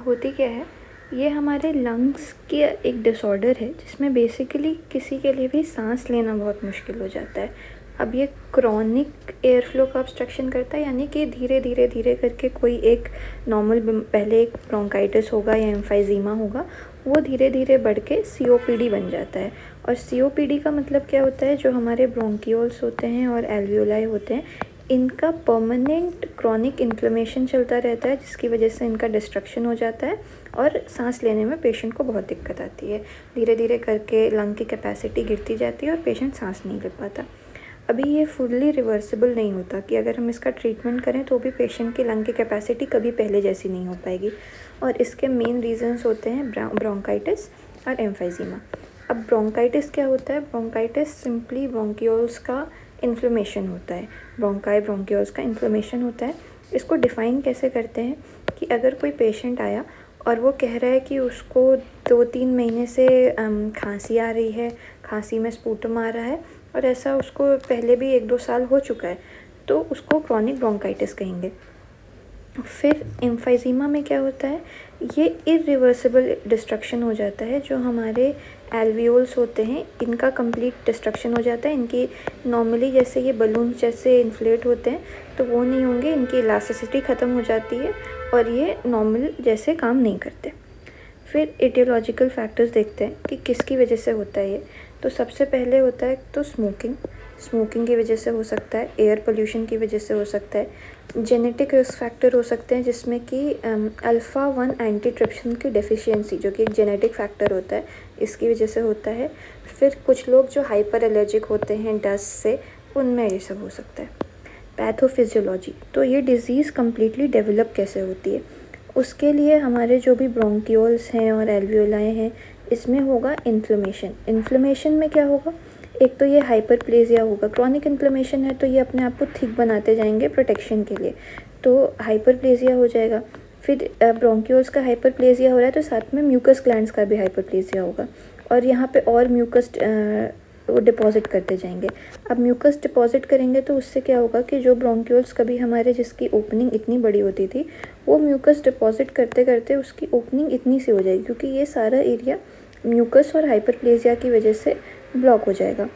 होती क्या है? ये हमारे लंग्स की एक डिसऑर्डर है जिसमें बेसिकली किसी के लिए भी सांस लेना बहुत मुश्किल हो जाता है। अब ये क्रॉनिक एयर फ्लो का ऑब्स्ट्रक्शन करता है, यानी कि धीरे धीरे धीरे करके कोई एक नॉर्मल पहले एक ब्रोंकाइटिस होगा या एम्फाइजीमा होगा, वो धीरे धीरे बढ़ के COPD बन जाता है। और COPD का मतलब क्या होता है? जो हमारे ब्रोंकियोल्स होते हैं और एल्वियोलाई होते हैं, इनका परमानेंट क्रॉनिक इन्फ्लेमेशन चलता रहता है, जिसकी वजह से इनका डिस्ट्रक्शन हो जाता है और सांस लेने में पेशेंट को बहुत दिक्कत आती है। धीरे धीरे करके लंग की कैपेसिटी गिरती जाती है और पेशेंट सांस नहीं ले पाता। अभी ये फुल्ली रिवर्सिबल नहीं होता कि अगर हम इसका ट्रीटमेंट करें तो भी पेशेंट की लंग की कैपेसिटी कभी पहले जैसी नहीं हो पाएगी। और इसके मेन रीजंस होते हैं ब्रोंकाइटिस और एम्फाइजीमा। अब ब्रोंकाइटिस क्या होता है? ब्रोंकाइटिस सिंपली ब्रोंकियोल्स का इन्फ्लेमेशन होता है, ब्रोंकियोल्स का इन्फ्लेमेशन होता है। इसको डिफ़ाइन कैसे करते हैं कि अगर कोई पेशेंट आया और वो कह रहा है कि उसको 2-3 महीने से खांसी आ रही है, खांसी में स्पूटम आ रहा है, और ऐसा उसको पहले भी 1-2 साल हो चुका है, तो उसको क्रॉनिक ब्रोंकाइटिस कहेंगे। फिर एम्फाइजीमा में क्या होता है? ये इरिवर्सिबल डिस्ट्रक्शन हो जाता है। जो हमारे एल्वियोल्स होते हैं इनका कंप्लीट डिस्ट्रक्शन हो जाता है। इनकी नॉर्मली जैसे ये बलून जैसे इन्फ्लेट होते हैं तो वो नहीं होंगे, इनकी इलास्टिसिटी ख़त्म हो जाती है और ये नॉर्मल जैसे काम नहीं करते। फिर एटियोलॉजिकल फैक्टर्स देखते हैं कि किसकी वजह से होता है ये। तो सबसे पहले होता है तो स्मोकिंग की वजह से हो सकता है, एयर पोल्यूशन की वजह से हो सकता है, जेनेटिक रिस्क फैक्टर हो सकते हैं जिसमें कि अल्फ़ा 1 एंटीट्रिप्सिन की डेफिशिएंसी, जो कि एक जेनेटिक फैक्टर होता है, इसकी वजह से होता है। फिर कुछ लोग जो हाइपर एलर्जिक होते हैं डस्ट से, उनमें ये सब हो सकता है। पैथोफिजियोलॉजी, तो ये डिज़ीज़ कम्प्लीटली डेवलप कैसे होती है, उसके लिए हमारे जो भी ब्रोंकियोल्स हैं और एल्वियोलाई हैं, इसमें होगा इन्फ्लेमेशन में क्या होगा? एक तो ये हाइपरप्लेजिया होगा। क्रॉनिक इन्फ्लेमेशन है तो ये अपने आप को थिक बनाते जाएंगे प्रोटेक्शन के लिए, तो हाइपरप्लेजिया हो जाएगा। फिर ब्रोंकियोल्स का हाइपरप्लेजिया हो रहा है तो साथ में म्यूकस ग्लैंड्स का भी हाइपरप्लेजिया होगा, और यहाँ पे और म्यूकस वो डिपॉजिट करते जाएंगे। अब म्यूकस डिपॉजिट करेंगे तो उससे क्या होगा कि जो ब्रोंकियोल्स कभी हमारे जिसकी ओपनिंग इतनी बड़ी होती थी, वो म्यूकस डिपॉजिट करते करते उसकी ओपनिंग इतनी सी हो जाएगी, क्योंकि ये सारा एरिया म्यूकस और हाइपरप्लेजिया की वजह से ब्लॉक हो जाएगा।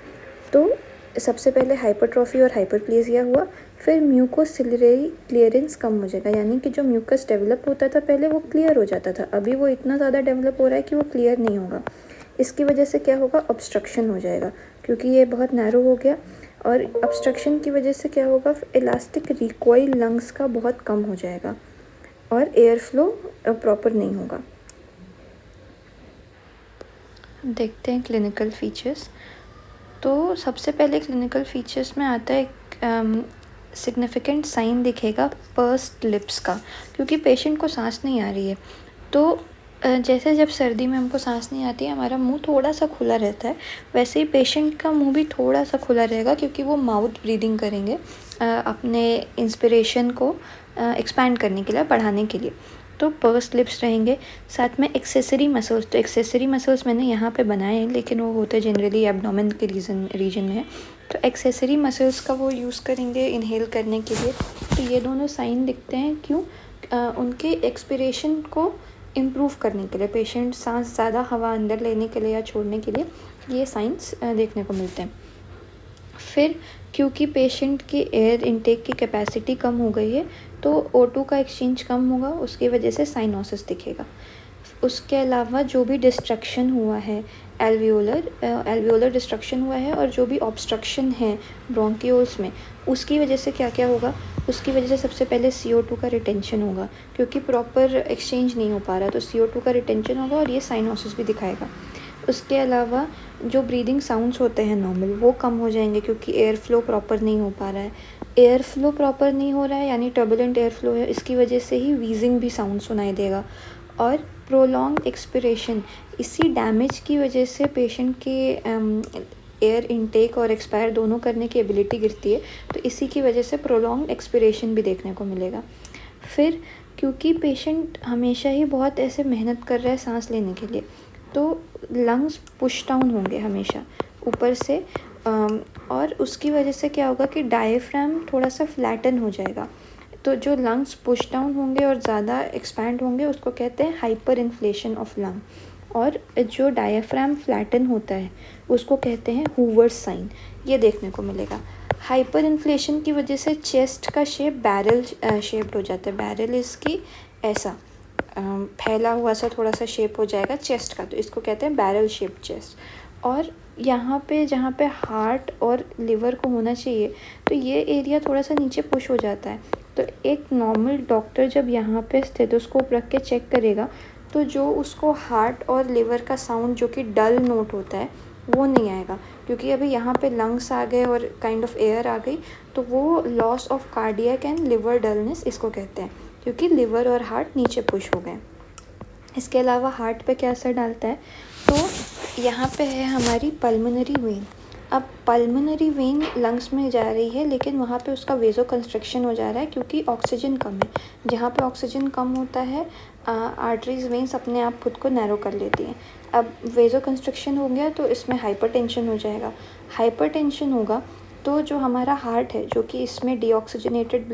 तो सबसे पहले हाइपरट्रॉफी और हाइपरप्लेजिया हुआ, फिर म्यूकोसिलरी क्लियरेंस कम हो जाएगा, यानी कि जो म्यूकस डेवलप होता था पहले वो क्लियर हो जाता था, अभी वो इतना ज़्यादा डेवलप हो रहा है कि वो क्लियर नहीं होगा। इसकी वजह से क्या होगा? ऑब्स्ट्रक्शन हो जाएगा, क्योंकि ये बहुत नैरो हो गया, और ऑब्स्ट्रक्शन की वजह से क्या होगा? इलास्टिक रिकॉइल लंग्स का बहुत कम हो जाएगा और एयर फ्लो प्रॉपर नहीं होगा। देखते हैं क्लिनिकल फीचर्स। तो सबसे पहले क्लिनिकल फीचर्स में आता है सिग्निफिकेंट साइन दिखेगा पर्स्ड लिप्स का, क्योंकि पेशेंट को सांस नहीं आ रही है। तो जैसे जब सर्दी में हमको सांस नहीं आती है, हमारा मुंह थोड़ा सा खुला रहता है, वैसे ही पेशेंट का मुंह भी थोड़ा सा खुला रहेगा, क्योंकि वो माउथ ब्रीदिंग करेंगे अपने इंस्पिरेशन को एक्सपैंड करने के लिए, बढ़ाने के लिए। तो पर्स्ड लिप्स रहेंगे। साथ में एक्सेसरी मसल्स, तो एक्सेसरी मसल्स मैंने यहाँ पे बनाए हैं, लेकिन वो होते जनरली एब्डोमेन के रीजन में है। तो एक्सेसरी मसल्स का वो यूज़ करेंगे इनहेल करने के लिए। तो ये दोनों साइन दिखते हैं। क्यों? उनके एक्सपिरेशन को इम्प्रूव करने के लिए, पेशेंट सांस ज़्यादा हवा अंदर लेने के लिए या छोड़ने के लिए ये साइंस देखने को मिलते हैं। फिर क्योंकि पेशेंट की एयर इनटेक की कैपेसिटी कम हो गई है तो O2 का एक्सचेंज कम होगा, उसकी वजह से साइनोसिस दिखेगा। उसके अलावा जो भी डिस्ट्रक्शन हुआ है एल्वियोलर डिस्ट्रक्शन हुआ है और जो भी ऑब्स्ट्रक्शन है ब्रोंकियोल्स में, उसकी वजह से क्या क्या होगा, उसकी वजह से सबसे पहले CO2 का रिटेंशन होगा, क्योंकि प्रॉपर एक्सचेंज नहीं हो पा रहा तो CO2 का रिटेंशन होगा और ये साइनोसिस भी दिखाएगा। उसके अलावा जो ब्रीदिंग साउंड्स होते हैं नॉर्मल वो कम हो जाएंगे, क्योंकि एयर फ्लो प्रॉपर नहीं हो पा रहा है। एयर फ्लो प्रॉपर नहीं हो रहा है यानी टर्बुलेंट एयर फ्लो है, इसकी वजह से ही वीजिंग भी साउंड सुनाई देगा। और प्रोलॉन्ग एक्सपिरेशन, इसी डैमेज की वजह से पेशेंट के एयर इनटेक और एक्सपायर दोनों करने की एबिलिटी गिरती है, तो इसी की वजह से प्रोलॉन्ग एक्सपिरेशन भी देखने को मिलेगा। फिर क्योंकि पेशेंट हमेशा ही बहुत ऐसे मेहनत कर रहा है सांस लेने के लिए, तो लंग्स पुश डाउन होंगे हमेशा ऊपर से, और उसकी वजह से क्या होगा कि डायफ्राम थोड़ा सा फ्लैटन हो जाएगा। तो जो लंग्स पुश डाउन होंगे और ज़्यादा एक्सपैंड होंगे उसको कहते हैं हाइपर इन्फ्लेशन ऑफ लंग, और जो डायफ्राम फ्लैटन होता है उसको कहते हैं हूवर्स साइन, ये देखने को मिलेगा। हाइपर इन्फ्लेशन की वजह से चेस्ट का शेप बैरल शेप्ड हो जाता है। बैरल इसकी ऐसा फैला हुआ सा थोड़ा सा शेप हो जाएगा चेस्ट का, तो इसको कहते हैं बैरल शेप्ड चेस्ट। और यहाँ पे जहाँ पे हार्ट और लिवर को होना चाहिए तो ये एरिया थोड़ा सा नीचे पुश हो जाता है। तो एक नॉर्मल डॉक्टर जब यहाँ पे स्टेथोस्कोप रख के चेक करेगा तो जो उसको हार्ट और लिवर का साउंड जो कि डल नोट होता है वो नहीं आएगा, क्योंकि अभी यहाँ पे लंग्स आ गए और काइंड ऑफ एयर आ गई, तो वो loss of cardiac and liver dullness इसको कहते हैं, क्योंकि लिवर और हार्ट नीचे पुश हो गए। इसके अलावा हार्ट पे क्या असर डालता है, तो यहाँ पे है हमारी पल्मोनरी वेन। अब पल्मोनरी वेन लंग्स में जा रही है लेकिन वहाँ पे उसका वेजो कंस्ट्रक्शन हो जा रहा है, क्योंकि ऑक्सीजन कम है। जहाँ पे ऑक्सीजन कम होता है आर्टरीज वेन्स अपने आप खुद को नैरो कर लेती हैं। अब वेजो कंस्ट्रक्शन हो गया तो इसमें हाइपरटेंशन हो जाएगा। हाइपरटेंशन होगा तो जो हमारा हार्ट है जो कि इसमें डीऑक्सीजनेटेड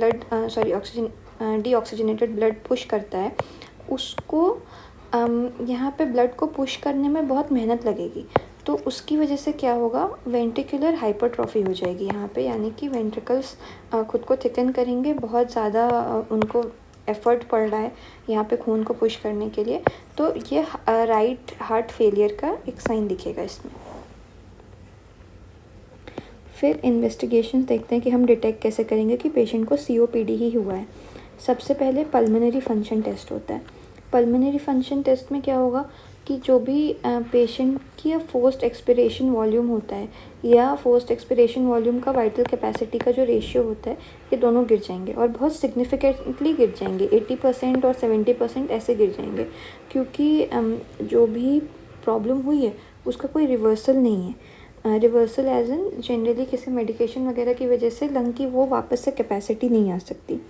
ब्लड पुश करता है, उसको यहाँ पे ब्लड को पुश करने में बहुत मेहनत लगेगी, तो उसकी वजह से क्या होगा, वेंट्रिकुलर हाइपरट्रॉफी हो जाएगी यहाँ पे, यानी कि वेंट्रिकल्स खुद को थिकन करेंगे, बहुत ज़्यादा उनको एफर्ट पड़ रहा है यहाँ पे खून को पुश करने के लिए, तो ये राइट हार्ट फेलियर का एक साइन दिखेगा इसमें। फिर इन्वेस्टिगेशन देखते हैं कि हम डिटेक्ट कैसे करेंगे कि पेशेंट को COPD ही हुआ है। सबसे पहले पल्मोनरी फंक्शन टेस्ट होता है। पल्मोनरी फंक्शन टेस्ट में क्या होगा कि जो भी पेशेंट की फोर्स्ड एक्सपिरेशन वॉल्यूम होता है या फोर्स्ड एक्सपिरेशन वॉल्यूम का वाइटल कैपेसिटी का जो रेशियो होता है, ये दोनों गिर जाएंगे और बहुत सिग्निफिकेंटली गिर जाएंगे, 80% और 70% ऐसे गिर जाएंगे, क्योंकि जो भी प्रॉब्लम हुई है उसका कोई रिवर्सल नहीं है। रिवर्सल एज इन जनरली किसी मेडिकेशन वगैरह की वजह से लंग की वो वापस से कैपेसिटी नहीं आ सकती।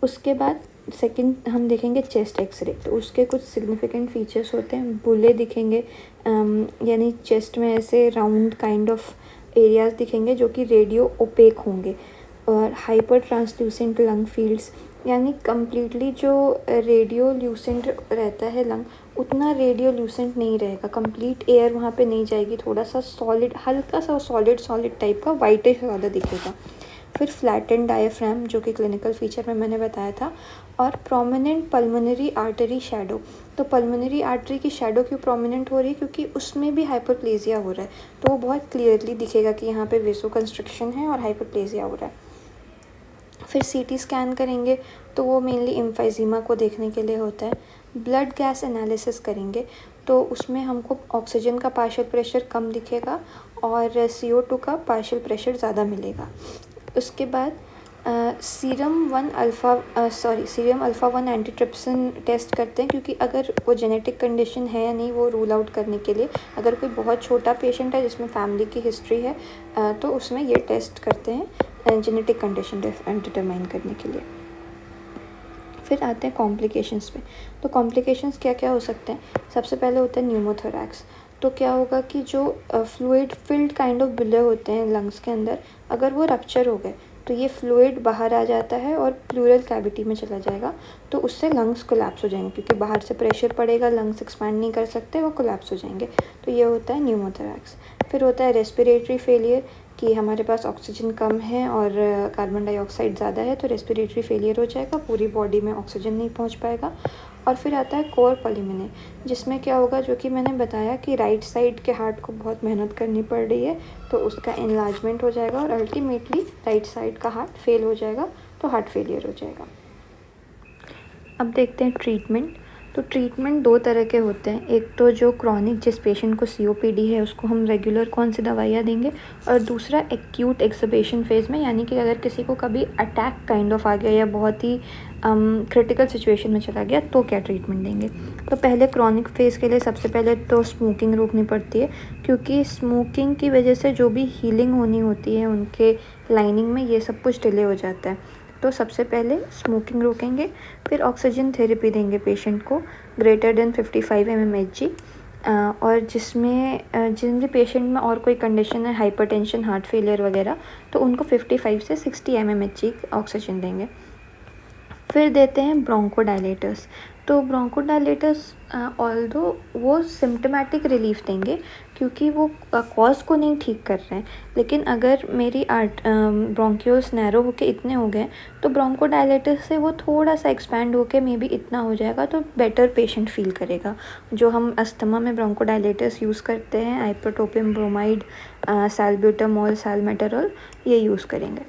उसके बाद सेकंड हम देखेंगे चेस्ट एक्सरे, तो उसके कुछ सिग्निफिकेंट फीचर्स होते हैं। बुले दिखेंगे, यानी चेस्ट में ऐसे राउंड काइंड ऑफ एरियाज दिखेंगे जो कि रेडियो ओपेक होंगे, और हाइपर ट्रांसल्यूसेंट लंग फील्ड्स, यानी कम्प्लीटली जो रेडियो ल्यूसेंट रहता है लंग उतना रेडियो ल्यूसेंट नहीं रहेगा, कंप्लीट एयर वहाँ पे नहीं जाएगी, थोड़ा सा सॉलिड, हल्का सा सॉलिड टाइप का वाइटिश ज़्यादा दिखेगा। फिर फ्लैटेंड डायफ्राम जो कि क्लिनिकल फीचर में मैंने बताया था, और प्रोमिनेंट पल्मोनरी आर्टरी शैडो। तो पल्मोनरी आर्टरी की शैडो क्यों प्रोमिनेंट हो रही है, क्योंकि उसमें भी हाइपरप्लेजिया हो रहा है, तो वो बहुत क्लियरली दिखेगा कि यहाँ पे वेसो कंस्ट्रक्शन है और हाइपरप्लेजिया हो रहा है। फिर CT स्कैन करेंगे तो वो मेनली एम्फाइजीमा को देखने के लिए होता है। ब्लड गैस एनालिसिस करेंगे तो उसमें हमको ऑक्सीजन का पार्शियल प्रेशर कम दिखेगा और CO2 का पार्शियल प्रेशर ज़्यादा मिलेगा। उसके बाद सीरम अल्फ़ा 1 एंटीट्रिप्सिन टेस्ट करते हैं, क्योंकि अगर वो जेनेटिक कंडीशन है या नहीं वो रूल आउट करने के लिए, अगर कोई बहुत छोटा पेशेंट है जिसमें फैमिली की हिस्ट्री है तो उसमें ये टेस्ट करते हैं जेनेटिक कंडीशन डिटरमाइन करने के लिए। फिर आते हैं कॉम्प्लिकेशंस पे। तो कॉम्प्लिकेशंस क्या क्या हो सकते हैं, सबसे पहले होता है न्यूमोथोरैक्स। तो क्या होगा कि जो फ्लूइड फिल्ड काइंड ऑफ बुले होते हैं लंग्स के अंदर, अगर वो रप्चर हो गए तो ये फ्लूइड बाहर आ जाता है और प्लूरल कैविटी में चला जाएगा, तो उससे लंग्स कोलैप्स हो जाएंगे, क्योंकि बाहर से प्रेशर पड़ेगा, लंग्स एक्सपैंड नहीं कर सकते, वो कोलैप्स हो जाएंगे। तो ये होता है न्यूमोथोरैक्स। फिर होता है रेस्पिरेटरी फेलियर, कि हमारे पास ऑक्सीजन कम है और कार्बन डाइऑक्साइड ज़्यादा है, तो रेस्पिरेटरी फेलियर हो जाएगा, पूरी बॉडी में ऑक्सीजन नहीं पहुंच पाएगा। और फिर आता है कोर पोलिमिने, जिसमें क्या होगा, जो कि मैंने बताया कि राइट साइड के हार्ट को बहुत मेहनत करनी पड़ रही है, तो उसका एनलार्जमेंट हो जाएगा और अल्टीमेटली राइट साइड का हार्ट फेल हो जाएगा, तो हार्ट फेलियर हो जाएगा। अब देखते हैं ट्रीटमेंट। तो ट्रीटमेंट दो तरह के होते हैं, एक तो जो क्रॉनिक, जिस पेशेंट को COPD है उसको हम रेगुलर कौन सी दवाइयाँ देंगे, और दूसरा एक्यूट एक्सर्बेशन फेज़ में, यानी कि अगर किसी को कभी अटैक काइंड ऑफ आ गया या बहुत ही क्रिटिकल सिचुएशन में चला गया, तो क्या ट्रीटमेंट देंगे। तो पहले क्रॉनिक फेज़ के लिए सबसे पहले तो स्मोकिंग रोकनी पड़ती है, क्योंकि स्मोकिंग की वजह से जो भी हीलिंग होनी होती है उनके लाइनिंग में, ये सब कुछ डिले हो जाता है। तो सबसे पहले स्मोकिंग रोकेंगे, फिर ऑक्सीजन थेरेपी देंगे पेशेंट को ग्रेटर देन 55 mmHg, और जिन भी पेशेंट में और कोई कंडीशन है, हाइपरटेंशन, हार्ट फेलियर वगैरह, तो उनको 55 से 60 mmHg ऑक्सीजन देंगे। फिर देते हैं ब्रोंकोडायलेटर्स। तो ब्रोंकोडायलेटर्स ऑल्दो वो सिम्टोमेटिक रिलीफ देंगे, क्योंकि वो कॉज को नहीं ठीक कर रहे हैं, लेकिन अगर मेरी ब्रोंक्यूल्स नैरो होके इतने हो गए, तो ब्रोंकोडायलेटर्स से वो थोड़ा सा एक्सपैंड होके मे बी इतना हो जाएगा, तो बेटर पेशेंट फील करेगा। जो हम अस्थमा में ब्रोंकोडायलेटर्स यूज़ करते हैं, आइप्रोटोपियम ब्रोमाइड, सैल्ब्यूटामॉल, सैलमेटारॉल, ये यूज़ करेंगे।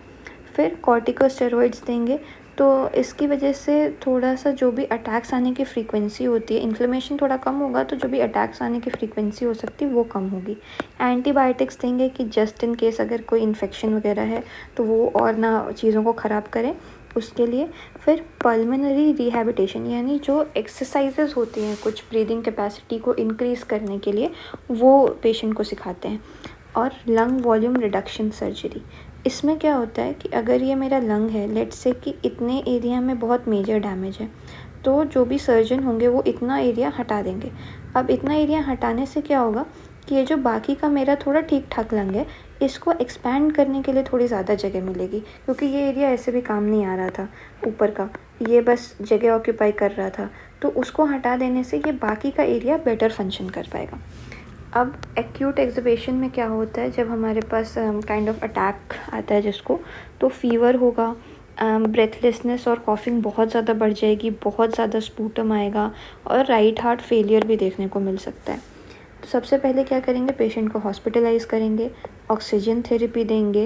फिर कॉर्टिकोस्टेरॉइड्स देंगे, तो इसकी वजह से थोड़ा सा जो भी अटैक्स आने की फ्रीक्वेंसी होती है, इन्फ्लेमेशन थोड़ा कम होगा, तो जो भी अटैक्स आने की फ्रीक्वेंसी हो सकती है वो कम होगी। एंटीबायोटिक्स देंगे कि जस्ट इन केस अगर कोई इन्फेक्शन वगैरह है तो वो और ना चीज़ों को ख़राब करें, उसके लिए। फिर पल्मोनरी रिहैबिलिटेशन, यानी जो एक्सरसाइजेज होती हैं कुछ ब्रीदिंग कैपेसिटी को इंक्रीज़ करने के लिए, वो पेशेंट को सिखाते हैं। और लंग वॉल्यूम रिडक्शन सर्जरी, इसमें क्या होता है कि अगर ये मेरा लंग है, लेट्स से कि इतने एरिया में बहुत मेजर डैमेज है, तो जो भी सर्जन होंगे वो इतना एरिया हटा देंगे। अब इतना एरिया हटाने से क्या होगा कि ये जो बाकी का मेरा थोड़ा ठीक ठाक लंग है, इसको एक्सपैंड करने के लिए थोड़ी ज़्यादा जगह मिलेगी, क्योंकि ये एरिया ऐसे भी काम नहीं आ रहा था ऊपर का, ये बस जगह ऑक्यूपाई कर रहा था, तो उसको हटा देने से ये बाकी का एरिया बेटर फंक्शन कर पाएगा। अब एक्यूट एक्सर्बेशन में क्या होता है, जब हमारे पास काइंड ऑफ अटैक आता है जिसको, तो फीवर होगा, ब्रेथलेसनेस और कॉफिंग बहुत ज़्यादा बढ़ जाएगी, बहुत ज़्यादा स्पूटम आएगा, और राइट हार्ट फेलियर भी देखने को मिल सकता है। तो सबसे पहले क्या करेंगे, पेशेंट को हॉस्पिटलाइज़ करेंगे, ऑक्सीजन थेरेपी देंगे,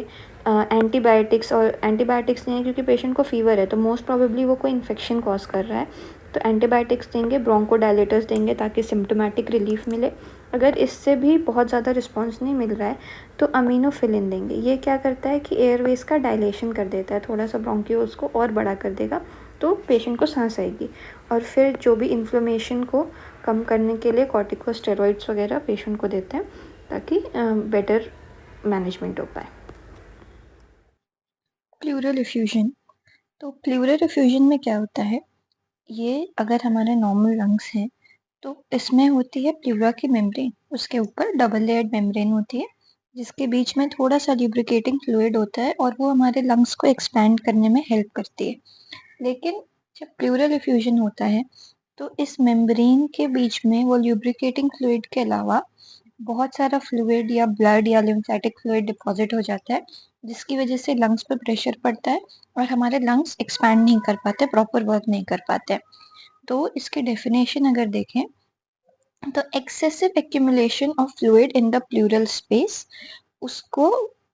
एंटीबायोटिक्स, और एंटीबायोटिक्स नहीं है क्योंकि पेशेंट को फीवर है, तो मोस्ट प्रोबेबली वो कोई इन्फेक्शन कॉज कर रहा है, तो एंटीबायोटिक्स देंगे, ब्रोंकोडायलेटर्स देंगे ताकि सिम्टोमेटिक रिलीफ मिले। अगर इससे भी बहुत ज़्यादा रिस्पॉन्स नहीं मिल रहा है तो अमीनोफिलिन देंगे। ये क्या करता है कि एयरवेज का डायलेशन कर देता है, थोड़ा सा ब्रोंक्यूल्स को और बड़ा कर देगा, तो पेशेंट को सांस आएगी। और फिर जो भी इन्फ्लेमेशन को कम करने के लिए कॉर्टिकोस्टेरॉइड्स वगैरह पेशेंट को देते हैं, ताकि बेटर मैनेजमेंट हो पाए। Pleural effusion. तो प्लूरल इफ्यूजन में क्या होता है, ये अगर हमारे नॉर्मल लंग्स हैं तो इसमें होती है प्लूरा की मेम्ब्रेन, उसके ऊपर डबल लेयर्ड मेम्ब्रेन होती है, जिसके बीच में थोड़ा सा ल्यूब्रिकेटिंग फ्लूइड होता है और वो हमारे लंग्स को एक्सपैंड करने में हेल्प करती है। लेकिन जब प्लूरल इफ्यूजन होता है तो इस मेम्ब्रेन के बीच में वो ल्यूब्रिकेटिंग फ्लूइड के अलावा बहुत सारा फ्लूइड या ब्लड या लिम्फेटिक फ्लूइड डिपॉजिट हो जाता है, जिसकी वजह से लंग्स पे प्रेशर पड़ता है और हमारे लंग्स एक्सपैंड नहीं कर पाते, प्रॉपर वर्क नहीं कर पाते। तो इसकी डेफिनेशन अगर देखें तो excessive accumulation of fluid in the plural space, उसको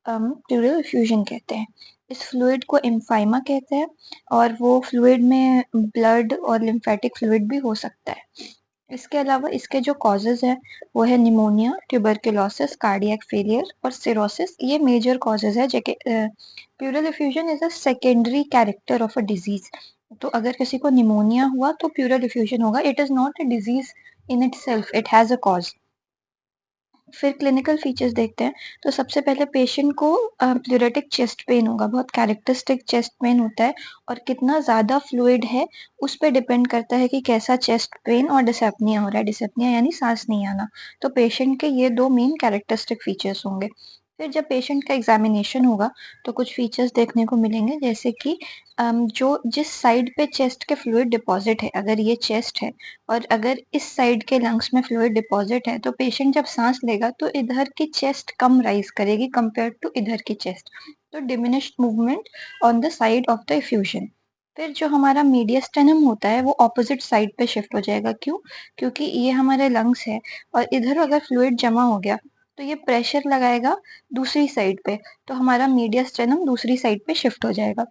प्लूरल इफ्यूजन कहते हैं। इस फ्लूइड को एम्फाइमा कहते हैं और वो फ्लूइड में ब्लड और लिम्फेटिक फ्लूइड भी हो सकता है। इसके अलावा इसके जो कॉजेज हैं वो है निमोनिया, ट्यूबरकुलोसिस, कार्डियक फेलियर और सिरोसिस, ये मेजर कॉजेज है। Pleural effusion is a secondary character of a disease. तो अगर किसी को निमोनिया हुआ तो प्लूरल इफ्यूजन होगा, it is not a disease in itself, it has a cause. फिर क्लिनिकल फीचर्स देखते हैं। तो सबसे पहले पेशेंट को प्लूरेटिक चेस्ट पेन होगा, बहुत कैरेक्टरिस्टिक चेस्ट पेन होता है, और कितना ज़्यादा फ्लूइड है उस पर डिपेंड करता है कि कैसा चेस्ट पेन और डिसैप्निया हो रहा है। डिसैप्निया यानी सांस नहीं आना। तो पेशेंट के ये दो मेन कैरेक्टरिस्टिक फीचर्स होंगे। फिर जब पेशेंट का एग्जामिनेशन होगा तो कुछ फीचर्स देखने को मिलेंगे, जैसे कि जो जिस साइड पे चेस्ट के फ्लूइड डिपॉजिट है, अगर ये चेस्ट है और अगर इस साइड के लंग्स में फ्लूइड डिपॉजिट है, तो पेशेंट जब सांस लेगा तो इधर की चेस्ट कम राइज करेगी कंपेयर टू इधर की चेस्ट, तो diminished movement on the side of the effusion. फिर जो हमारा मीडियस्टेनम होता है वो ऑपोजिट साइड पे शिफ्ट हो जाएगा। क्यों? क्योंकि ये हमारे लंग्स है और इधर अगर फ्लूइड जमा हो गया तो ये प्रेशर लगाएगा दूसरी साइड पे, तो हमारा मीडियस्टेनम दूसरी साइड पे शिफ्ट हो जाएगा।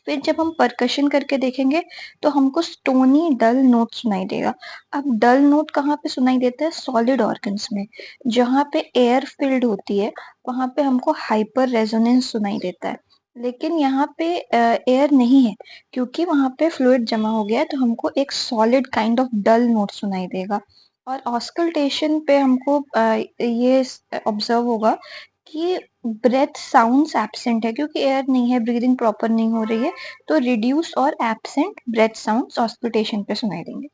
फिर जब हम परकशन करके देखेंगे तो हमको स्टोनी डल नोट सुनाई देगा। अब डल नोट कहाँ पे सुनाई देता है? सॉलिड ऑर्गन्स में। जहाँ पे एयर फिल्ड होती है वहां पे हमको हाइपर रेजोनेंस सुनाई देता है, लेकिन यहाँ पे एयर नहीं है, क्योंकि वहां पे फ्लूइड जमा हो गया है, तो हमको एक solid kind of dull note सुनाई देगा। और ऑस्कल्टेशन पे हमको ये ऑब्जर्व होगा कि ब्रेथ साउंड्स एब्सेंट है, क्योंकि एयर नहीं है, ब्रीदिंग प्रॉपर नहीं हो रही है, तो रिड्यूस और एब्सेंट ब्रेथ साउंड्स ऑस्कल्टेशन पे सुनाई देंगे।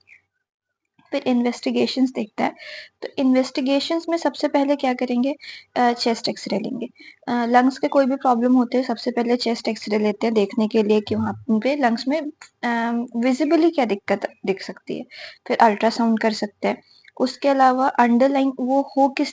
फिर इन्वेस्टिगेशंस देखता है, तो इन्वेस्टिगेशंस में सबसे पहले क्या करेंगे? चेस्ट एक्सरे लेंगे। लंग्स के कोई भी प्रॉब्लम होते हैं सबसे पहले चेस्ट एक्सरे लेते हैं, देखने के लिए कि वहाँ पे लंग्स में विजिबली क्या दिक्कत दिख सकती है। फिर अल्ट्रासाउंड कर सकते हैं। उसके अलावा अंडरलाइन वो हो किस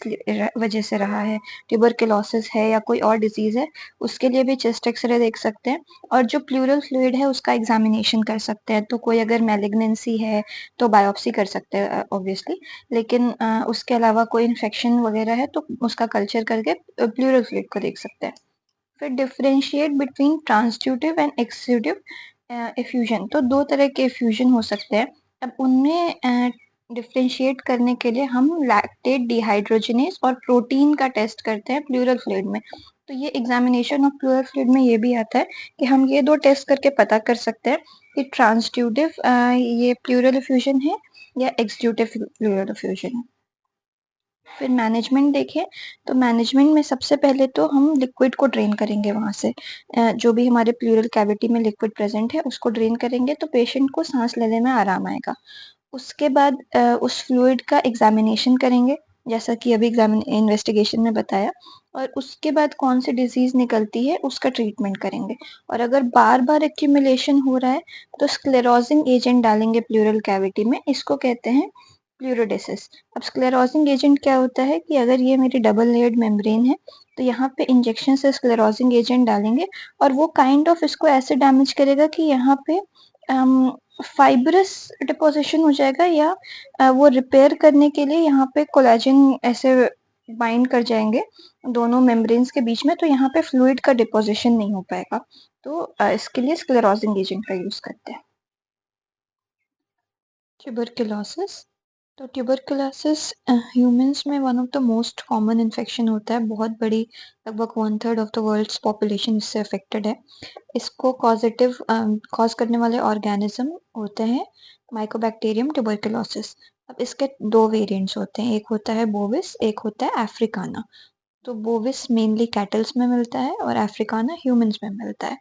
वजह से रहा है, ट्यूबरकुलोसिस है या कोई और डिजीज है, उसके लिए भी चेस्ट एक्सरे देख सकते हैं। और जो प्लूरल फ्लूइड है उसका एग्जामिनेशन कर सकते हैं, तो कोई अगर मैलिग्नेंसी है तो बायोप्सी कर सकते हैं ऑब्वियसली, लेकिन उसके अलावा कोई इन्फेक्शन वगैरह है तो उसका कल्चर करके प्लूरल फ्लूइड को देख सकते हैं। फिर डिफरेंशिएट बिटवीन ट्रांसड्यूटिव एंड एक्सड्यूटिव एफ्यूजन, तो दो तरह के एफ्यूजन हो सकते हैं। अब उनमें डिफरेंशिएट करने के लिए हम लैक्टेट डिहाइड्रोजनेज और प्रोटीन का टेस्ट करते हैं प्लूरल फ्लूइड में। तो ये एग्जामिनेशन ऑफ प्लूरल फ्लूइड में ये भी आता है कि हम ये दो टेस्ट करके पता कर सकते हैं कि ट्रांसड्यूटिव ये प्लूरल एफ्यूजन है या एक्सड्यूटिव प्लूरल एफ्यूजन है। फिर मैनेजमेंट देखें, तो मैनेजमेंट में सबसे पहले तो हम लिक्विड को ड्रेन करेंगे वहां से। जो भी हमारे प्लूरल कैविटी में लिक्विड प्रेजेंट है उसको ड्रेन करेंगे तो पेशेंट को सांस लेने में आराम आएगा। उसके बाद उस फ्लूइड का एग्जामिनेशन करेंगे, जैसा कि अभी इन्वेस्टिगेशन में बताया। और उसके बाद कौन सी डिजीज निकलती है उसका ट्रीटमेंट करेंगे। और अगर बार बार एक्यूमुलेशन हो रहा है तो स्क्लेरोजिंग एजेंट डालेंगे प्लूरल कैविटी में, इसको कहते हैं प्लूरोडेसिस। अब स्क्लेरोजिंग एजेंट क्या होता है कि अगर ये मेरी डबल लेयर्ड मेम्ब्रेन है तो यहाँ पे इंजेक्शन से स्क्लेरोजिंग एजेंट डालेंगे और वो काइंड ऑफ इसको ऐसे डैमेज करेगा कि यहाँ पे फाइब्रस डिपोजिशन हो जाएगा, या वो रिपेयर करने के लिए यहाँ पे कोलेजन ऐसे बाइंड कर जाएंगे दोनों मेम्ब्रेन्स के बीच में, तो यहाँ पे फ्लूइड का डिपोजिशन नहीं हो पाएगा। तो इसके लिए स्क्लेरोजिंग एजेंट का यूज करते हैं। ट्यूबरकुलोसिस, तो ट्यूबरकुलोसिस ह्यूमंस में one of the most common infection होता है, बहुत बड़ी, लगभग 1/3 ऑफ द वर्ल्ड्स पॉपुलेशन इससे अफेक्टेड है। इसको कॉज करने वाले ऑर्गेनिज्म होते हैं माइकोबैक्टीरियम ट्यूबरकुलोसिस। अब इसके दो वेरिएंट्स होते हैं, एक होता है बोविस, एक होता है अफ्रीकाना। तो बोविस मेनली कैटल्स में मिलता है और अफ्रीकाना ह्यूमंस में मिलता है।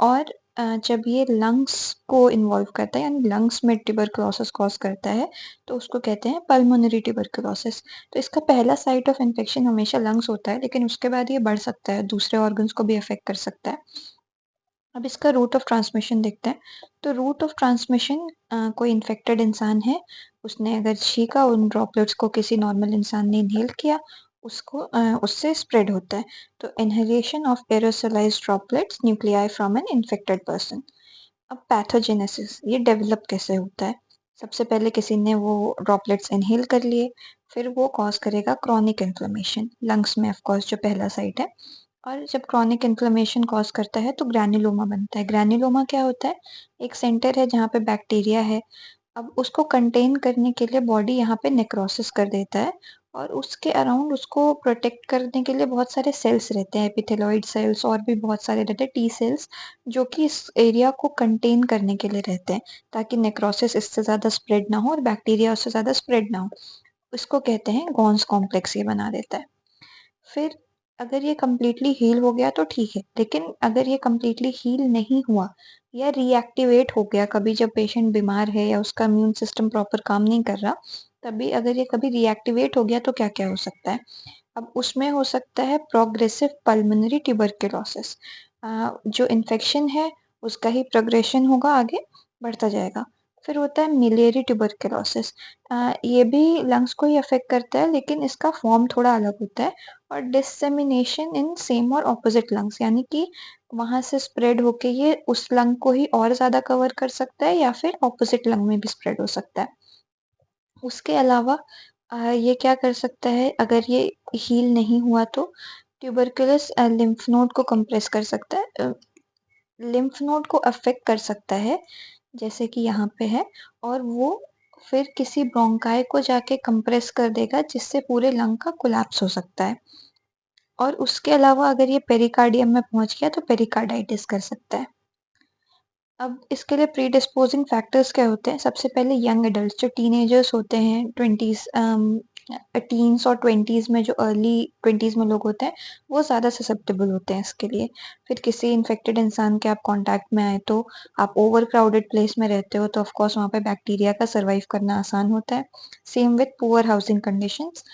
और जब ये लंग्स को इन्वॉल्व करता है, यानी लंग्स में ट्यूबरकुलोसिस कॉज करता है, तो उसको कहते हैं पल्मोनरी ट्यूबरकुलोसिस। तो इसका पहला साइट ऑफ इन्फेक्शन हमेशा लंग्स होता है, लेकिन उसके बाद ये बढ़ सकता है, दूसरे ऑर्गन्स को भी अफेक्ट कर सकता है। अब इसका रूट ऑफ ट्रांसमिशन देखते हैं। तो रूट ऑफ ट्रांसमिशन, कोई इन्फेक्टेड इंसान है, उसने अगर छींका, उन ड्रॉपलेट्स को किसी नॉर्मल इंसान ने इनहेल किया, उससे स्प्रेड होता है। तो inhalation of aerosolised droplets nuclei from an infected person. अब पैथोजेनेसिस ये डेवलप कैसे होता है? सबसे पहले किसी ने वो ड्रॉपलेट्स इनहेल कर लिए, फिर वो कॉज करेगा क्रॉनिक इन्फ्लेमेशन लंग्स में, ऑफ कोर्स जो पहला साइट है। और जब क्रॉनिक इन्फ्लेमेशन कॉज करता है तो ग्रैन्युलोमा बनता है। ग्रैन्युलोमा क्या होता है? एक सेंटर है जहाँ पे बैक्टीरिया है। अब उसको कंटेन करने के लिए बॉडी यहाँ पे नेक्रोसिस कर देता है, और उसके अराउंड उसको प्रोटेक्ट करने के लिए बहुत सारे सेल्स रहते हैं, एपिथेलॉइड सेल्स और भी बहुत सारे रहते हैं, टी सेल्स, जो कि इस एरिया को कंटेन करने के लिए रहते हैं, ताकि नेक्रोसिस इससे ज़्यादा स्प्रेड ना हो और बैक्टीरिया उससे ज़्यादा स्प्रेड ना हो। इसको कहते हैं गॉन्स कॉम्प्लेक्स, ये बना देता है। फिर अगर ये कम्प्लीटली हील हो गया तो ठीक है, लेकिन अगर ये कम्प्लीटली हील नहीं हुआ, या रीएक्टिवेट हो गया कभी जब पेशेंट बीमार है या उसका इम्यून सिस्टम प्रॉपर काम नहीं कर रहा, तभी अगर ये कभी रीएक्टिवेट हो गया तो क्या क्या हो सकता है। अब उसमें हो सकता है प्रोग्रेसिव पल्मोनरी ट्यूबरकुलोसिस, जो इन्फेक्शन है उसका ही प्रोग्रेशन होगा, आगे बढ़ता जाएगा। फिर होता है मिलियरी ट्यूबरकुलोसिस, ये भी लंग्स को ही अफेक्ट करता है लेकिन इसका फॉर्म थोड़ा अलग होता है, और डिसेमिनेशन इन सेम और ऑपोजिट लंग्स, यानी कि वहां से स्प्रेड होके ये उस लंग को ही और ज्यादा कवर कर सकता है या फिर ऑपोजिट लंग में भी स्प्रेड हो सकता है। उसके अलावा ये क्या कर सकता है, अगर ये हील नहीं हुआ तो ट्यूबरकुलस लिम्फ नोड को कंप्रेस कर सकता है, लिम्फ नोड को अफेक्ट कर सकता है, जैसे कि यहाँ पे है, और वो फिर किसी ब्रोंकाई को जाके कंप्रेस कर देगा जिससे पूरे लंग का कोलैप्स हो सकता है। और उसके अलावा अगर ये पेरिकार्डियम में पहुंच गया तो पेरिकार्डाइटिस कर सकता है। अब इसके लिए प्रीडिस्पोजिंग फैक्टर्स क्या होते हैं, सबसे पहले यंग एडल्ट जो टीनेजर्स होते हैं, टीन्स और ट्वेंटीज में, जो अर्ली ट्वेंटीज में लोग होते हैं, वो ज़्यादा ससेप्टेबल होते हैं इसके लिए। फिर किसी इन्फेक्टेड इंसान के आप कांटेक्ट में आए तो आप ओवर क्राउडेड प्लेस में रहते हो तो ऑफकोर्स वहाँ पे बैक्टीरिया का सर्वाइव करना आसान होता है। Same with poor housing conditions,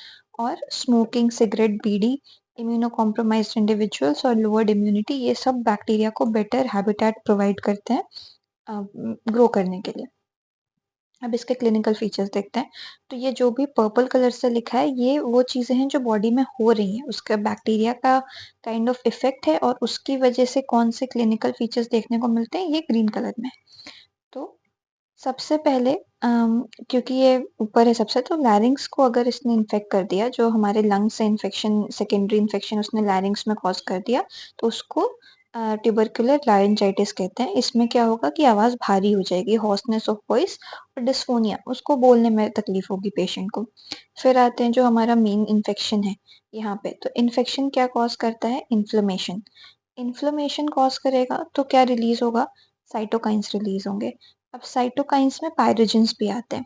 और स्मोकिंग, सिगरेट, बीड़ी, इम्यूनो कॉम्प्रोमाइज्ड इंडिविजुअल्स और लोअर्ड इम्यूनिटी, ये सब बैक्टीरिया को बेटर हैबिटेट प्रोवाइड करते हैं ग्रो करने के लिए। अब इसके क्लिनिकल फीचर्स देखते हैं। तो ये जो भी पर्पल कलर से लिखा है ये वो चीज़ें हैं जो बॉडी में हो रही हैं, उसका बैक्टीरिया का काइंड ऑफ इफेक्ट है, और उसकी वजह से कौन से क्लिनिकल फीचर्स देखने को मिलते हैं ये ग्रीन कलर में। तो सबसे पहले क्योंकि ये ऊपर है सबसे, तो लैरिंग्स को अगर इसने इन्फेक्ट कर दिया, जो हमारे लंग्स से इन्फेक्शन, सेकेंडरी इन्फेक्शन उसने लैरिंग्स में कॉज कर दिया, तो उसको ट्यूबरकुलर लारिंजाइटिस कहते हैं। इसमें क्या होगा कि आवाज़ भारी हो जाएगी, हॉर्सनेस ऑफ वॉइस और डिस्फोनिया, उसको बोलने में तकलीफ होगी पेशेंट को। फिर आते हैं जो हमारा मेन इन्फेक्शन है यहाँ पे, तो इन्फेक्शन क्या कॉज करता है, इन्फ्लेमेशन। इन्फ्लेमेशन कॉज करेगा तो क्या रिलीज होगा, साइटोकाइंस रिलीज होंगे। अब साइटोकाइंस में पायरोजेंस भी आते हैं।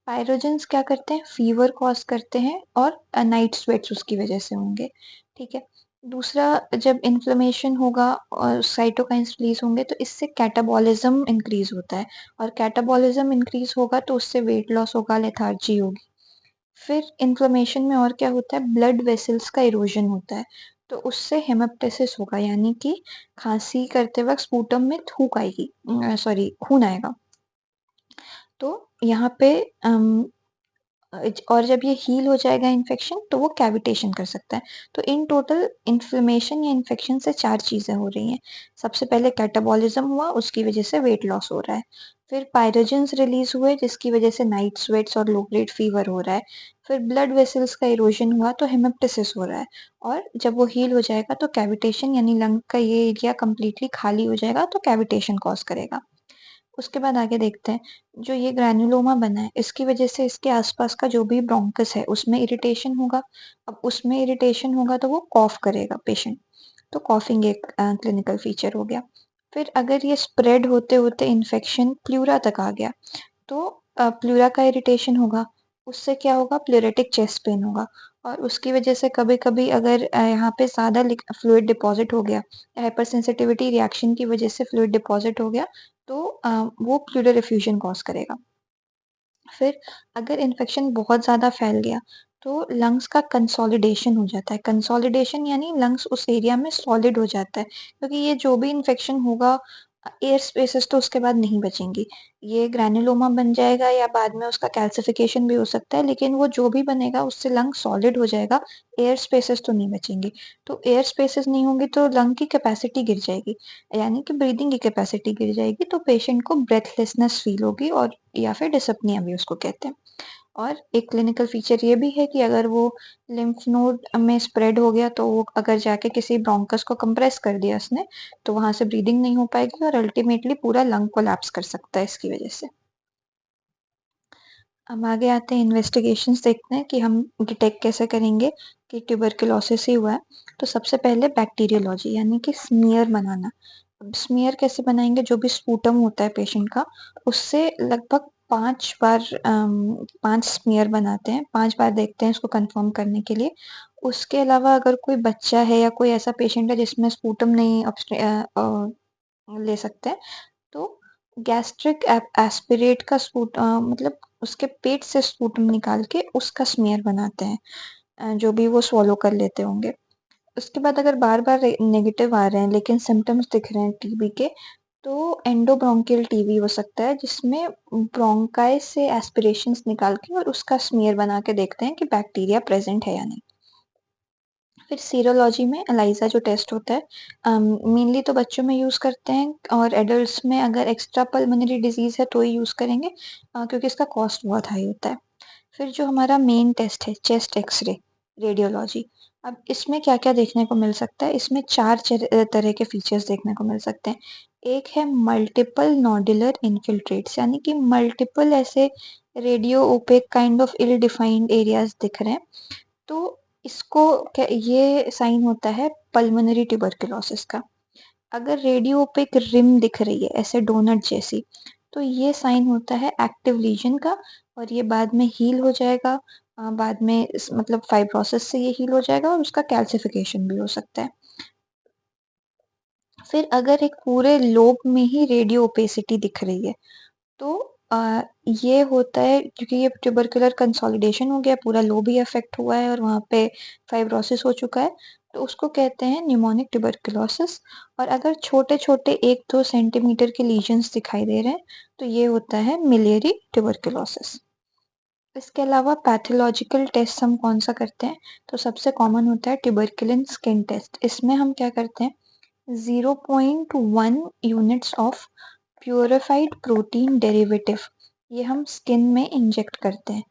पायरोजेंस क्या करते हैं, फीवर कॉज करते हैं, और नाइट स्वेट्स उसकी वजह से होंगे। ठीक है। दूसरा, जब इन्फ्लेमेशन होगा और साइटोकाइंस रिलीज होंगे तो इससे कैटाबॉलिज्म इंक्रीज होता है, और कैटाबॉलिज्म इंक्रीज होगा तो उससे वेट लॉस होगा, लेथार्जी होगी। फिर इन्फ्लेमेशन में और क्या होता है, ब्लड वेसल्स का इरोजन होता है, तो उससे हेमेप्टाइसिस होगा, यानी कि खांसी करते वक्त स्पूटम में थूक आएगी, सॉरी खून आएगा। तो यहाँ पे और जब ये हील हो जाएगा इन्फेक्शन तो वो कैविटेशन कर सकता है। तो इन टोटल इन्फ्लेमेशन या इन्फेक्शन से 4 चीज़ें हो रही हैं। सबसे पहले कैटाबॉलिज्म हुआ, उसकी वजह से वेट लॉस हो रहा है। फिर पायरोजेंस रिलीज हुए जिसकी वजह से नाइट स्वेट्स और लो ग्रेड फीवर हो रहा है। फिर ब्लड वेसल्स का इरोजन हुआ तो हेमेप्टिसिस हो रहा है। और जब वो हील हो जाएगा तो कैविटेशन, यानी लंग का ये एरिया कंप्लीटली खाली हो जाएगा तो कैविटेशन कॉज करेगा। उसके बाद आगे देखते हैं, जो ये ग्रैन्युलोमा बना है इसकी वजह से इसके आसपास का जो भी ब्रोंकस है उसमें इरिटेशन होगा। अब उसमें इरिटेशन होगा तो वो कॉफ करेगा पेशेंट, तो कॉफिंग एक क्लिनिकल फीचर हो गया। फिर अगर ये स्प्रेड होते होते इन्फेक्शन प्लूरा तक आ गया तो प्लूरा का इरिटेशन होगा, उससे क्या होगा, प्लूरेटिक चेस्ट पेन होगा, और उसकी वजह से कभी कभी अगर यहाँ पे ज़्यादा फ्लूइड डिपॉजिट हो गया, हाइपर सेंसिटिविटी रिएक्शन की वजह से फ्लूइड डिपॉजिट हो गया, तो वो प्लूरल एफ्यूजन कॉज करेगा। फिर अगर इन्फेक्शन बहुत ज़्यादा फैल गया तो लंग्स का कंसोलिडेशन हो जाता है। कंसोलिडेशन यानी लंग्स उस एरिया में सॉलिड हो जाता है, क्योंकि ये जो भी इन्फेक्शन होगा एयर स्पेसेस तो उसके बाद नहीं बचेंगी। ये ग्रैन्युलोमा बन जाएगा या बाद में उसका कैल्सिफिकेशन भी हो सकता है, लेकिन वो जो भी बनेगा उससे लंग सॉलिड हो जाएगा, एयर स्पेसेस तो नहीं बचेंगी। तो एयर स्पेसेस नहीं होंगी तो लंग की कैपेसिटी गिर जाएगी, यानी कि ब्रीदिंग की कैपेसिटी गिर जाएगी, तो पेशेंट को ब्रेथलेसनेस फील होगी, और या फिर डिसअपनिया भी उसको कहते हैं। और एक क्लिनिकल फीचर ये भी है कि अगर वो लिम्फ नोड में स्प्रेड हो गया तो वो अगर जाके किसी ब्रोंकस को कंप्रेस कर दिया उसने तो वहां से ब्रीदिंग नहीं हो पाएगी, और अल्टीमेटली पूरा लंग कोलैप्स कर सकता है इसकी वजह से। अब आगे आते हैं, इन्वेस्टिगेशंस देखते हैं कि हम डिटेक्ट कैसे करेंगे कि ट्यूबरकुलोसिस ही हुआ है। तो सबसे पहले बैक्टीरियोलॉजी, यानी कि स्मीयर बनाना। अब स्मीयर कैसे बनाएंगे, जो भी स्पूटम होता है पेशेंट का उससे लगभग 5 बार 5 स्मीयर बनाते हैं, 5 बार देखते हैं इसको कंफर्म करने के लिए। उसके अलावा अगर कोई बच्चा है या कोई ऐसा पेशेंट है जिसमें स्पूटम नहीं ले सकते हैं, तो गैस्ट्रिक एस्पिरेट का मतलब उसके पेट से स्पूटम निकाल के उसका स्मीयर बनाते हैं, जो भी वो स्वॉलो कर लेते होंगे। उसके बाद अगर बार-बार नेगेटिव आ रहे हैं लेकिन सिम्पटम्स दिख रहे हैं टीबी के, तो एंडोब्रोंकियल टीबी हो सकता है, जिसमें ब्रोंकाई से एस्पिरेशंस निकाल के और उसका स्मीयर बना के देखते हैं कि बैक्टीरिया प्रेजेंट है या नहीं। फिर सीरोलॉजी में एलाइजा जो टेस्ट होता है, मेनली तो बच्चों में यूज़ करते हैं, और एडल्ट्स में अगर एक्स्ट्रा पल्मोनरी डिजीज़ है तो ही यूज़ करेंगे, क्योंकि इसका कॉस्ट बहुत हाई होता है। फिर जो हमारा मेन टेस्ट है चेस्ट एक्सरे रेडियोलॉजी, अब इसमें क्या-क्या देखने को मिल सकता है, इसमें 4 तरह के फीचर्स देखने को मिल सकते हैं। एक है मल्टीपल नोडुलर इन्फिल्ट्रेट्स, यानी कि मल्टीपल ऐसे radio opaque kind of ill defined areas दिख रहे हैं, तो इसको क्या, ये साइन होता है पल्मोनरी ट्यूबरकुलोसिस का। अगर रेडियो ओपेक रिम दिख रही है ऐसे डोनट जैसी, तो ये साइन होता है एक्टिव लीजन का, और ये बाद में हील हो जाएगा, बाद में मतलब फाइब्रोसिस से ये हील हो जाएगा और उसका कैल्सिफिकेशन भी हो सकता है। फिर अगर एक पूरे लोब में ही रेडियो ओपेसिटी दिख रही है, तो ये होता है क्योंकि ये ट्यूबरकुलर कंसोलिडेशन हो गया, पूरा लोब ही अफेक्ट हुआ है और वहाँ पे फाइब्रोसिस हो चुका है, तो उसको कहते हैं न्यूमोनिक ट्यूबरकुलोसिस। और अगर छोटे-छोटे 1-2 सेंटीमीटर के लीजन्स दिखाई दे रहे हैं, तो ये होता है मिलियरी ट्यूबरकुलोसिस। इसके अलावा पैथोलॉजिकल टेस्ट हम कौन सा करते हैं, तो सबसे कॉमन होता है ट्यूबरकुलिन स्किन टेस्ट। इसमें हम क्या करते हैं, 0.1 units of purified protein derivative, ये हम स्किन में इंजेक्ट करते हैं।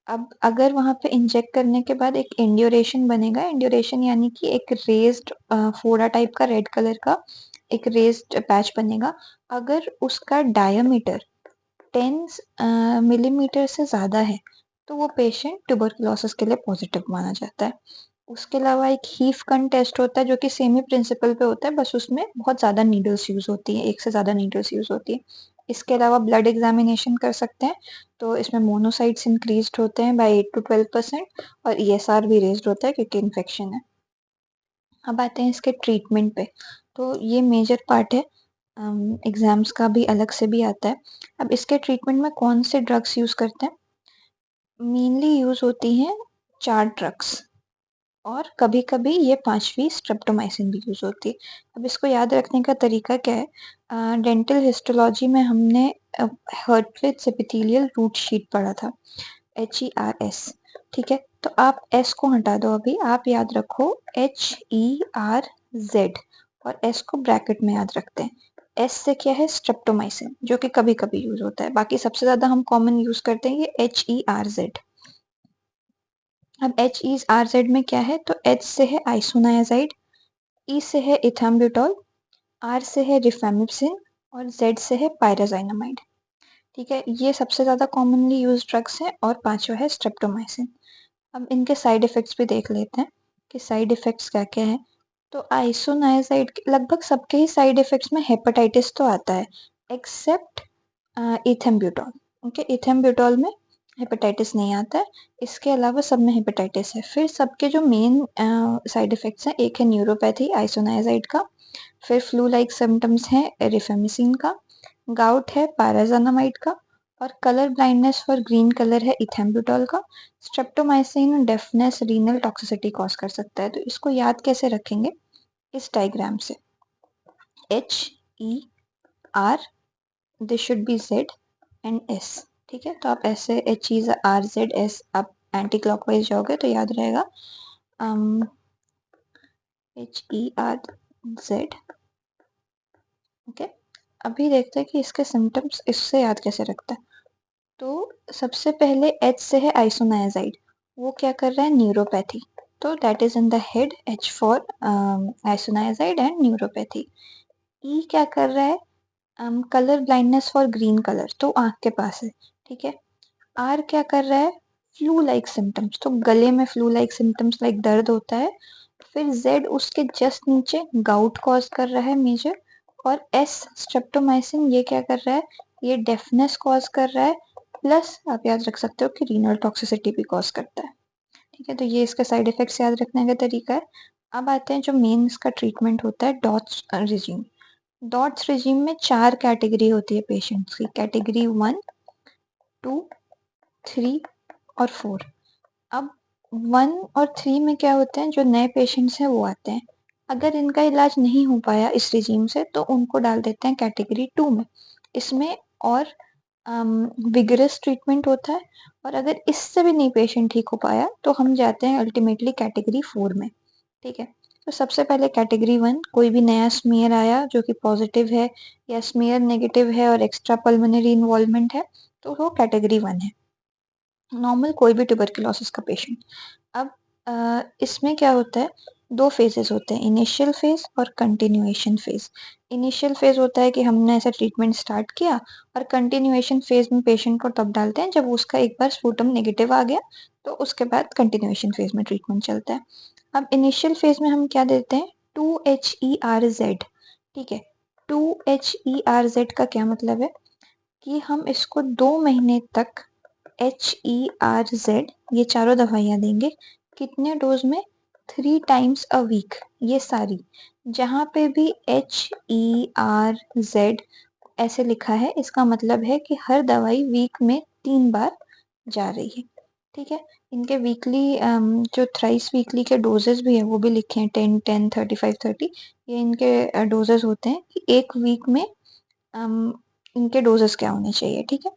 अब अगर वहाँ पे इंजेक्ट करने के बाद एक इंड्यूरेशन बनेगा, इंड्यूरेशन यानी कि एक रेज्ड फोड़ा टाइप का रेड कलर का एक रेज्ड पैच बनेगा। अगर उसका डायमीटर 10 मिलीमीटर से ज़्यादा है, तो वो पेशेंट ट्यूबरकुलोसिस के लिए पॉजिटिव माना जाता है। उसके अलावा एक हीफकन टेस्ट होता है, जो कि सेम ही प्रिंसिपल पे होता है, बस उसमें बहुत ज़्यादा नीडल्स यूज़ होती हैं, एक से ज़्यादा नीडल्स यूज़ होती है। इसके अलावा ब्लड एग्जामिनेशन कर सकते हैं, तो इसमें मोनोसाइट्स इंक्रीज्ड होते हैं बाय 8 to 12% और ईएसआर भी रेज्ड होता है क्योंकि इन्फेक्शन है। अब आते हैं इसके ट्रीटमेंट पे, तो ये मेजर पार्ट है, एग्जाम्स का भी अलग से भी आता है। अब इसके ट्रीटमेंट में कौन से ड्रग्स यूज़ करते हैं, मेनली यूज़ होती हैं 4 ड्रग्स, और कभी-कभी ये 5वीं स्ट्रेप्टोमाइसिन भी यूज़ होती है। अब इसको याद रखने का तरीका क्या है, डेंटल हिस्टोलॉजी में हमने हर्ट्विग्स एपिथेलियल रूट शीट पढ़ा था, HERS, ठीक है? तो आप S को हटा दो अभी, आप याद रखो HERZ, और S को ब्रैकेट में याद रखते हैं। S से क्या है, स्ट्रेप्टोमाइसिन, जो कि कभी-कभी यूज़ होता है, बाकी सबसे ज़्यादा हम कॉमन यूज़ करते हैं ये HERZ। अब HERZ में क्या है, तो H से है आइसोनायाज़ाइड, E से है इथाम्ब्यूटॉल, R से है रिफैमिप्सिन और Z से है पायराज़ाइनामाइड। ठीक है, ये सबसे ज़्यादा कॉमनली यूज़ ड्रग्स हैं, और 5वां है स्ट्रेप्टोमाइसिन। अब इनके साइड इफ़ेक्ट्स भी देख लेते हैं कि साइड इफ़ेक्ट्स क्या-क्या हैं। तो आइसोनायाज़ाइड के लगभग सबके ही साइड इफ़ेक्ट्स में हेपेटाइटिस तो आता है, एक्सेप्ट इथेम्ब्यूटॉल। ओके, इथेम्ब्यूटॉल में हेपेटाइटिस नहीं आता है, इसके अलावा सब में हेपेटाइटिस है। फिर सबके जो मेन साइड इफ़ेक्ट्स हैं, एक है न्यूरोपैथी आइसोनायाज़ाइड का, फिर फ्लू लाइक सिम्पटम्स हैं रिफेमिसिन का, गाउट है पाराज़ानामाइड का, और colour blindness for green colour है इथेम्ब्यूटॉल का। Streptomycin deafness renal toxicity cause कर सकता है, तो इसको याद कैसे रखेंगे, इस डायग्राम से, HER, this should be Z and S, ठीक है? तो आप ऐसे HERZ आप एंटी क्लॉकवाइज जाओगे तो याद रहेगा, HERZ, ओके। अभी देखते हैं कि इसके सिम्टम्स इससे याद कैसे रखते हैं। तो सबसे पहले H से है आइसोनायाज़ाइड, वो क्या कर रहा है, न्यूरोपैथी, तो that is in the head, H for isoniazid and neuropathy. E क्या कर रहा है, colour blindness for green colour, तो आँख के पास है, ठीक है। R क्या कर रहा है, फ्लू लाइक सिम्टम्स, तो गले में फ्लू लाइक सिम्टम्स लाइक दर्द होता है। फिर Z उसके जस्ट नीचे गाउट कॉज कर रहा है मेजर, और S स्ट्रेप्टोमाइसिन ये क्या कर रहा है, ये डेफनेस कॉज कर रहा है, प्लस आप याद रख सकते हो कि रीनल टॉक्सिसिटी भी कॉज करता है, ठीक है। तो ये इसका साइड इफेक्ट्स याद रखने का तरीका है। अब आते हैं जो मेन इसका ट्रीटमेंट होता है, डॉट्स रिजीम। डॉट्स रिजीम में 4 कैटेगरी होती है पेशेंट्स की, कैटेगरी 1, 2, 3 और 4। अब 1 और 3 में क्या होते हैं, जो नए पेशेंट्स हैं वो आते हैं। अगर इनका इलाज नहीं हो पाया इस रिजीम से तो उनको डाल देते हैं कैटेगरी 2 में। इसमें और विगरस ट्रीटमेंट होता है, और अगर इससे भी नहीं पेशेंट ठीक हो पाया तो हम जाते हैं अल्टीमेटली कैटेगरी 4 में। ठीक है, तो सबसे पहले कैटेगरी 1, कोई भी नया स्मीयर आया जो कि पॉजिटिव है या स्मीयर नेगेटिव है और एक्स्ट्रा पल्मोनरी इन्वॉल्वमेंट है तो वो कैटेगरी 1 है, नॉर्मल कोई भी ट्यूबरकुलोसिस का पेशेंट। अब इसमें क्या होता है, 2 फेजेस होते हैं, इनिशियल फेज और कंटिन्यूएशन फेज। इनिशियल फेज होता है कि हमने ऐसा ट्रीटमेंट स्टार्ट किया, और कंटिन्यूएशन फेज में पेशेंट को तब डालते हैं जब उसका एक बार स्पूटम नेगेटिव आ गया, तो उसके बाद कंटिन्यूएशन फेज में ट्रीटमेंट चलता है। अब इनिशियल फेज में हम क्या देते हैं, 2HERZ। ठीक है, 2HERZ का क्या मतलब है कि हम इसको 2 महीने तक HERZ ये चारों दवाइयाँ देंगे। कितने डोज में, 3 टाइम्स अ वीक। ये सारी जहाँ पे भी HERZ ऐसे लिखा है इसका मतलब है कि हर दवाई वीक में 3 बार जा रही है। ठीक है, इनके वीकली जो थ्राइस वीकली के डोजेस भी है वो भी लिखे हैं, 10 10 35 30। ये इनके डोजेस होते हैं कि एक वीक में इनके डोजेस क्या होने चाहिए। ठीक है,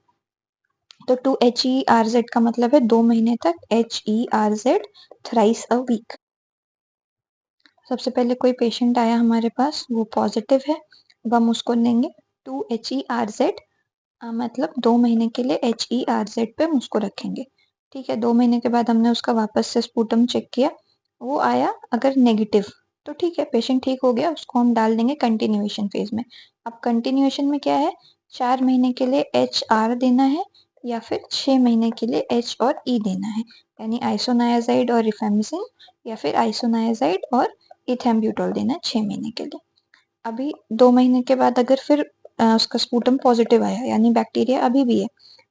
तो 2HERZ का मतलब है 2 महीने तक HERZ थ्राइस अ वीक। सबसे पहले कोई पेशेंट आया हमारे पास, वो पॉजिटिव है, अब हम उसको लेंगे 2HERZ, मतलब 2 महीने के लिए HERZ पे हम उसको रखेंगे। ठीक है, 2 महीने के बाद हमने उसका वापस से स्पूटम चेक किया, वो आया अगर नेगेटिव तो ठीक है, पेशेंट ठीक हो गया, उसको हम डाल देंगे कंटिन्यूएशन फेज में। अब कंटिन्यूएशन में क्या है, 4 महीने के लिए HR देना है या फिर 6 महीने के लिए H और E देना है, यानी आइसोनायाजाइड और रिफेमिसिन या फिर आइसोनायाजाइड और इथेम्ब्यूटोल देना है 6 महीने के लिए। अभी 2 महीने के बाद अगर फिर उसका स्पूटम पॉजिटिव आया यानी बैक्टीरिया अभी भी है,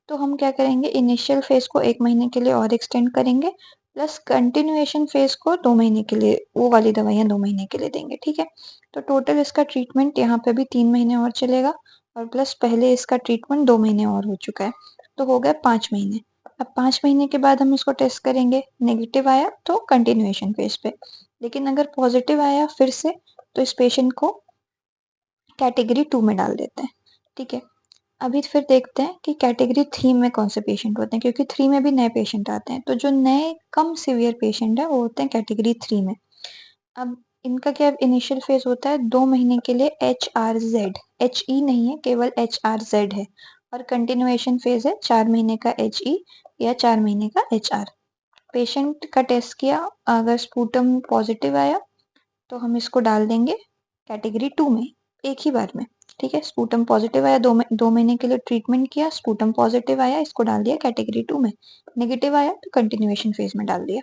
तो हम क्या करेंगे, इनिशियल फेज को 1 महीने के लिए और एक्सटेंड करेंगे, प्लस कंटिन्यूएशन फेज को 2 महीने के लिए, वो वाली दवाइयाँ 2 महीने के लिए देंगे। ठीक है, तो टोटल इसका ट्रीटमेंट यहाँ पे भी 3 महीने और चलेगा, और प्लस पहले इसका ट्रीटमेंट 2 महीने और हो चुका है, तो हो गया 5 महीने। अब 5 महीने के बाद हम इसको टेस्ट करेंगे, नेगेटिव आया तो कंटिन्यूएशन फेज पे, लेकिन अगर पॉजिटिव आया फिर से तो इस पेशेंट को कैटेगरी 2 में डाल देते हैं। ठीक है, अभी फिर देखते हैं कि कैटेगरी 3 में कौन से पेशेंट होते हैं, क्योंकि 3 में भी नए पेशेंट आते हैं, तो जो नए कम सीवियर पेशेंट है वो होते हैं कैटेगरी 3 में। अब इनका क्या इनिशियल फेज होता है, 2 महीने के लिए HRZ, HE नहीं है, केवल HRZ है, और कंटिन्यूएशन फेज है 4 महीने का HE या 4 महीने का HR। पेशेंट का टेस्ट किया, अगर स्पूटम पॉजिटिव आया तो हम इसको डाल देंगे कैटेगरी 2 में एक ही बार में। ठीक है, स्पूटम पॉजिटिव आया, 2 महीने के लिए ट्रीटमेंट किया, स्पूटम पॉजिटिव आया, इसको डाल दिया कैटेगरी 2 में, नेगेटिव आया तो कंटिन्यूएशन फेज में डाल दिया।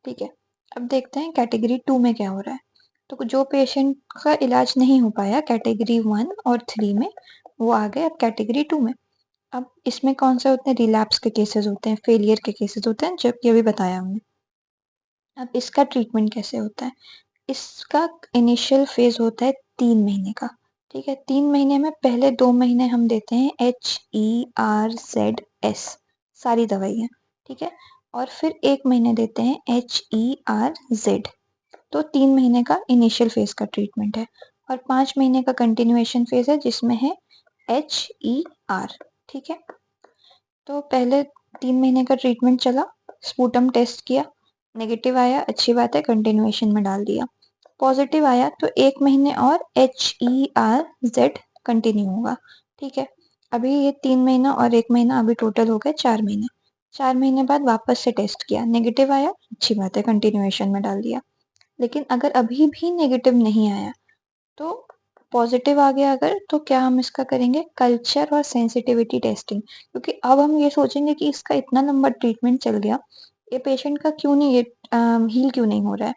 ठीक है, अब देखते हैं कैटेगरी 2 में क्या हो रहा है। तो जो पेशेंट का इलाज नहीं हो पाया कैटेगरी 1 और 3 में, वो आ गए अब कैटेगरी 2 में। अब इसमें कौन से होते हैं, रिलैप्स के केसेस होते हैं, फेलियर के केसेस होते हैं, जब ये भी बताया हमने। अब इसका ट्रीटमेंट कैसे होता है, इसका इनिशियल फेज होता है 3 महीने का। ठीक है, 3 महीने में पहले 2 महीने हम देते हैं HERZS सारी दवाइयाँ। ठीक है, और फिर 1 महीने देते हैं HERZ। तो 3 महीने का इनिशियल फेज का ट्रीटमेंट है, और 5 महीने का कंटिन्यूएशन फेज है जिसमें है HER। ठीक है, तो पहले 3 महीने का ट्रीटमेंट चला, स्पूटम टेस्ट किया, नेगेटिव आया, अच्छी बात है, कंटिन्यूएशन में डाल दिया। पॉजिटिव आया तो 1 महीने और HERZ कंटिन्यू होगा। ठीक है, अभी ये 3 महीना और 1 महीना, अभी टोटल हो गए 4 महीने। 4 महीने बाद वापस से टेस्ट किया, नेगेटिव आया, अच्छी बात है, कंटिन्यूएशन में डाल दिया। लेकिन अगर अभी भी नेगेटिव नहीं आया तो पॉजिटिव आ गया अगर, तो क्या हम इसका करेंगे, कल्चर और सेंसिटिविटी टेस्टिंग, क्योंकि अब हम ये सोचेंगे कि इसका इतना लंबा ट्रीटमेंट चल गया, ये पेशेंट का क्यों नहीं, ये हील क्यों नहीं हो रहा है,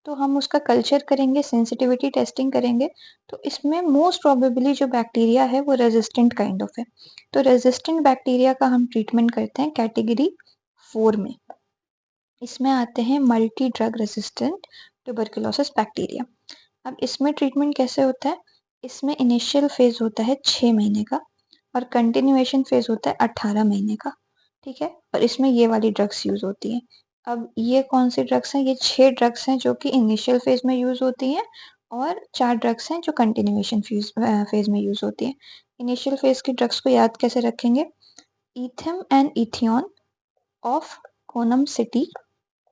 तो हम उसका कल्चर करेंगे, सेंसिटिविटी टेस्टिंग करेंगे। तो इसमें मोस्ट प्रोबेबली जो बैक्टीरिया है वो रेजिस्टेंट काइंड ऑफ है, तो रेजिस्टेंट बैक्टीरिया का हम ट्रीटमेंट करते हैं कैटेगरी 4 में। इसमें आते हैं multi drug resistant tuberculosis bacteria. अब इसमें ट्रीटमेंट कैसे होता है, इसमें इनिशियल फेज होता है 6 महीने का और कंटिन्यूएशन फेज होता है 18 महीने का, ठीक है। और इसमें ये वाली ड्रग्स यूज होती हैं। अब ये कौन सी ड्रग्स हैं? ये 6 ड्रग्स हैं जो कि इनिशियल फेज में यूज होती हैं और 4 ड्रग्स हैं जो कंटिन्यूएशन फेज में यूज होती हैं। इनिशियल फेज की ड्रग्स को याद कैसे रखेंगे? ईथम एंड इथियन ऑफ कोनम सिटी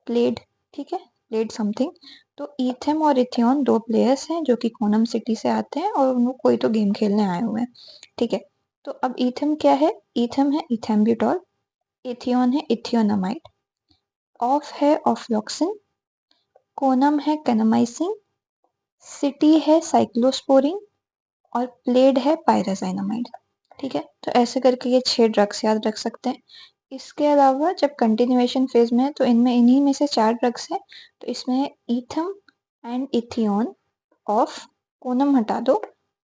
प्लेड, ठीक है, प्लेड समथिंग। तो ईथम और इथियन 2 प्लेयर्स हैं जो कि कोनम सिटी से आते हैं और उनको कोई तो गेम खेलने आए हुए हैं, ठीक है। तो अब ईथम क्या है? ईथम है इथेम्ब्यूटॉल, इथियन है इथियोनामाइड, ऑफ है ऑफ्लॉक्सिन, कोनम है केनामाइसिन, सिटी है साइक्लोस्पोरिन और प्लेड है पायराजाइनामाइड, ठीक है। तो ऐसे करके ये 6 ड्रग्स याद रख सकते हैं। इसके अलावा जब कंटिन्यूएशन फेज में है तो इनमें इन्हीं में से 4 ड्रग्स हैं। तो इसमें है ईथम एंड इथियन ऑफ, कोनम हटा दो,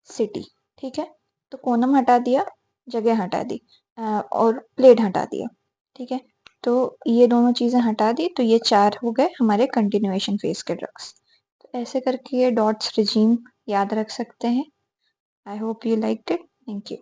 सिटी, ठीक है। तो कोनम हटा दिया, जगह हटा दी और प्लेड हटा दिया, ठीक है। तो ये दोनों चीज़ें हटा दी तो ये 4 हो गए हमारे कंटिन्यूएशन फेज के ड्रग्स। तो ऐसे करके ये डॉट्स रिजीम याद रख सकते हैं। I hope you liked it. Thank you.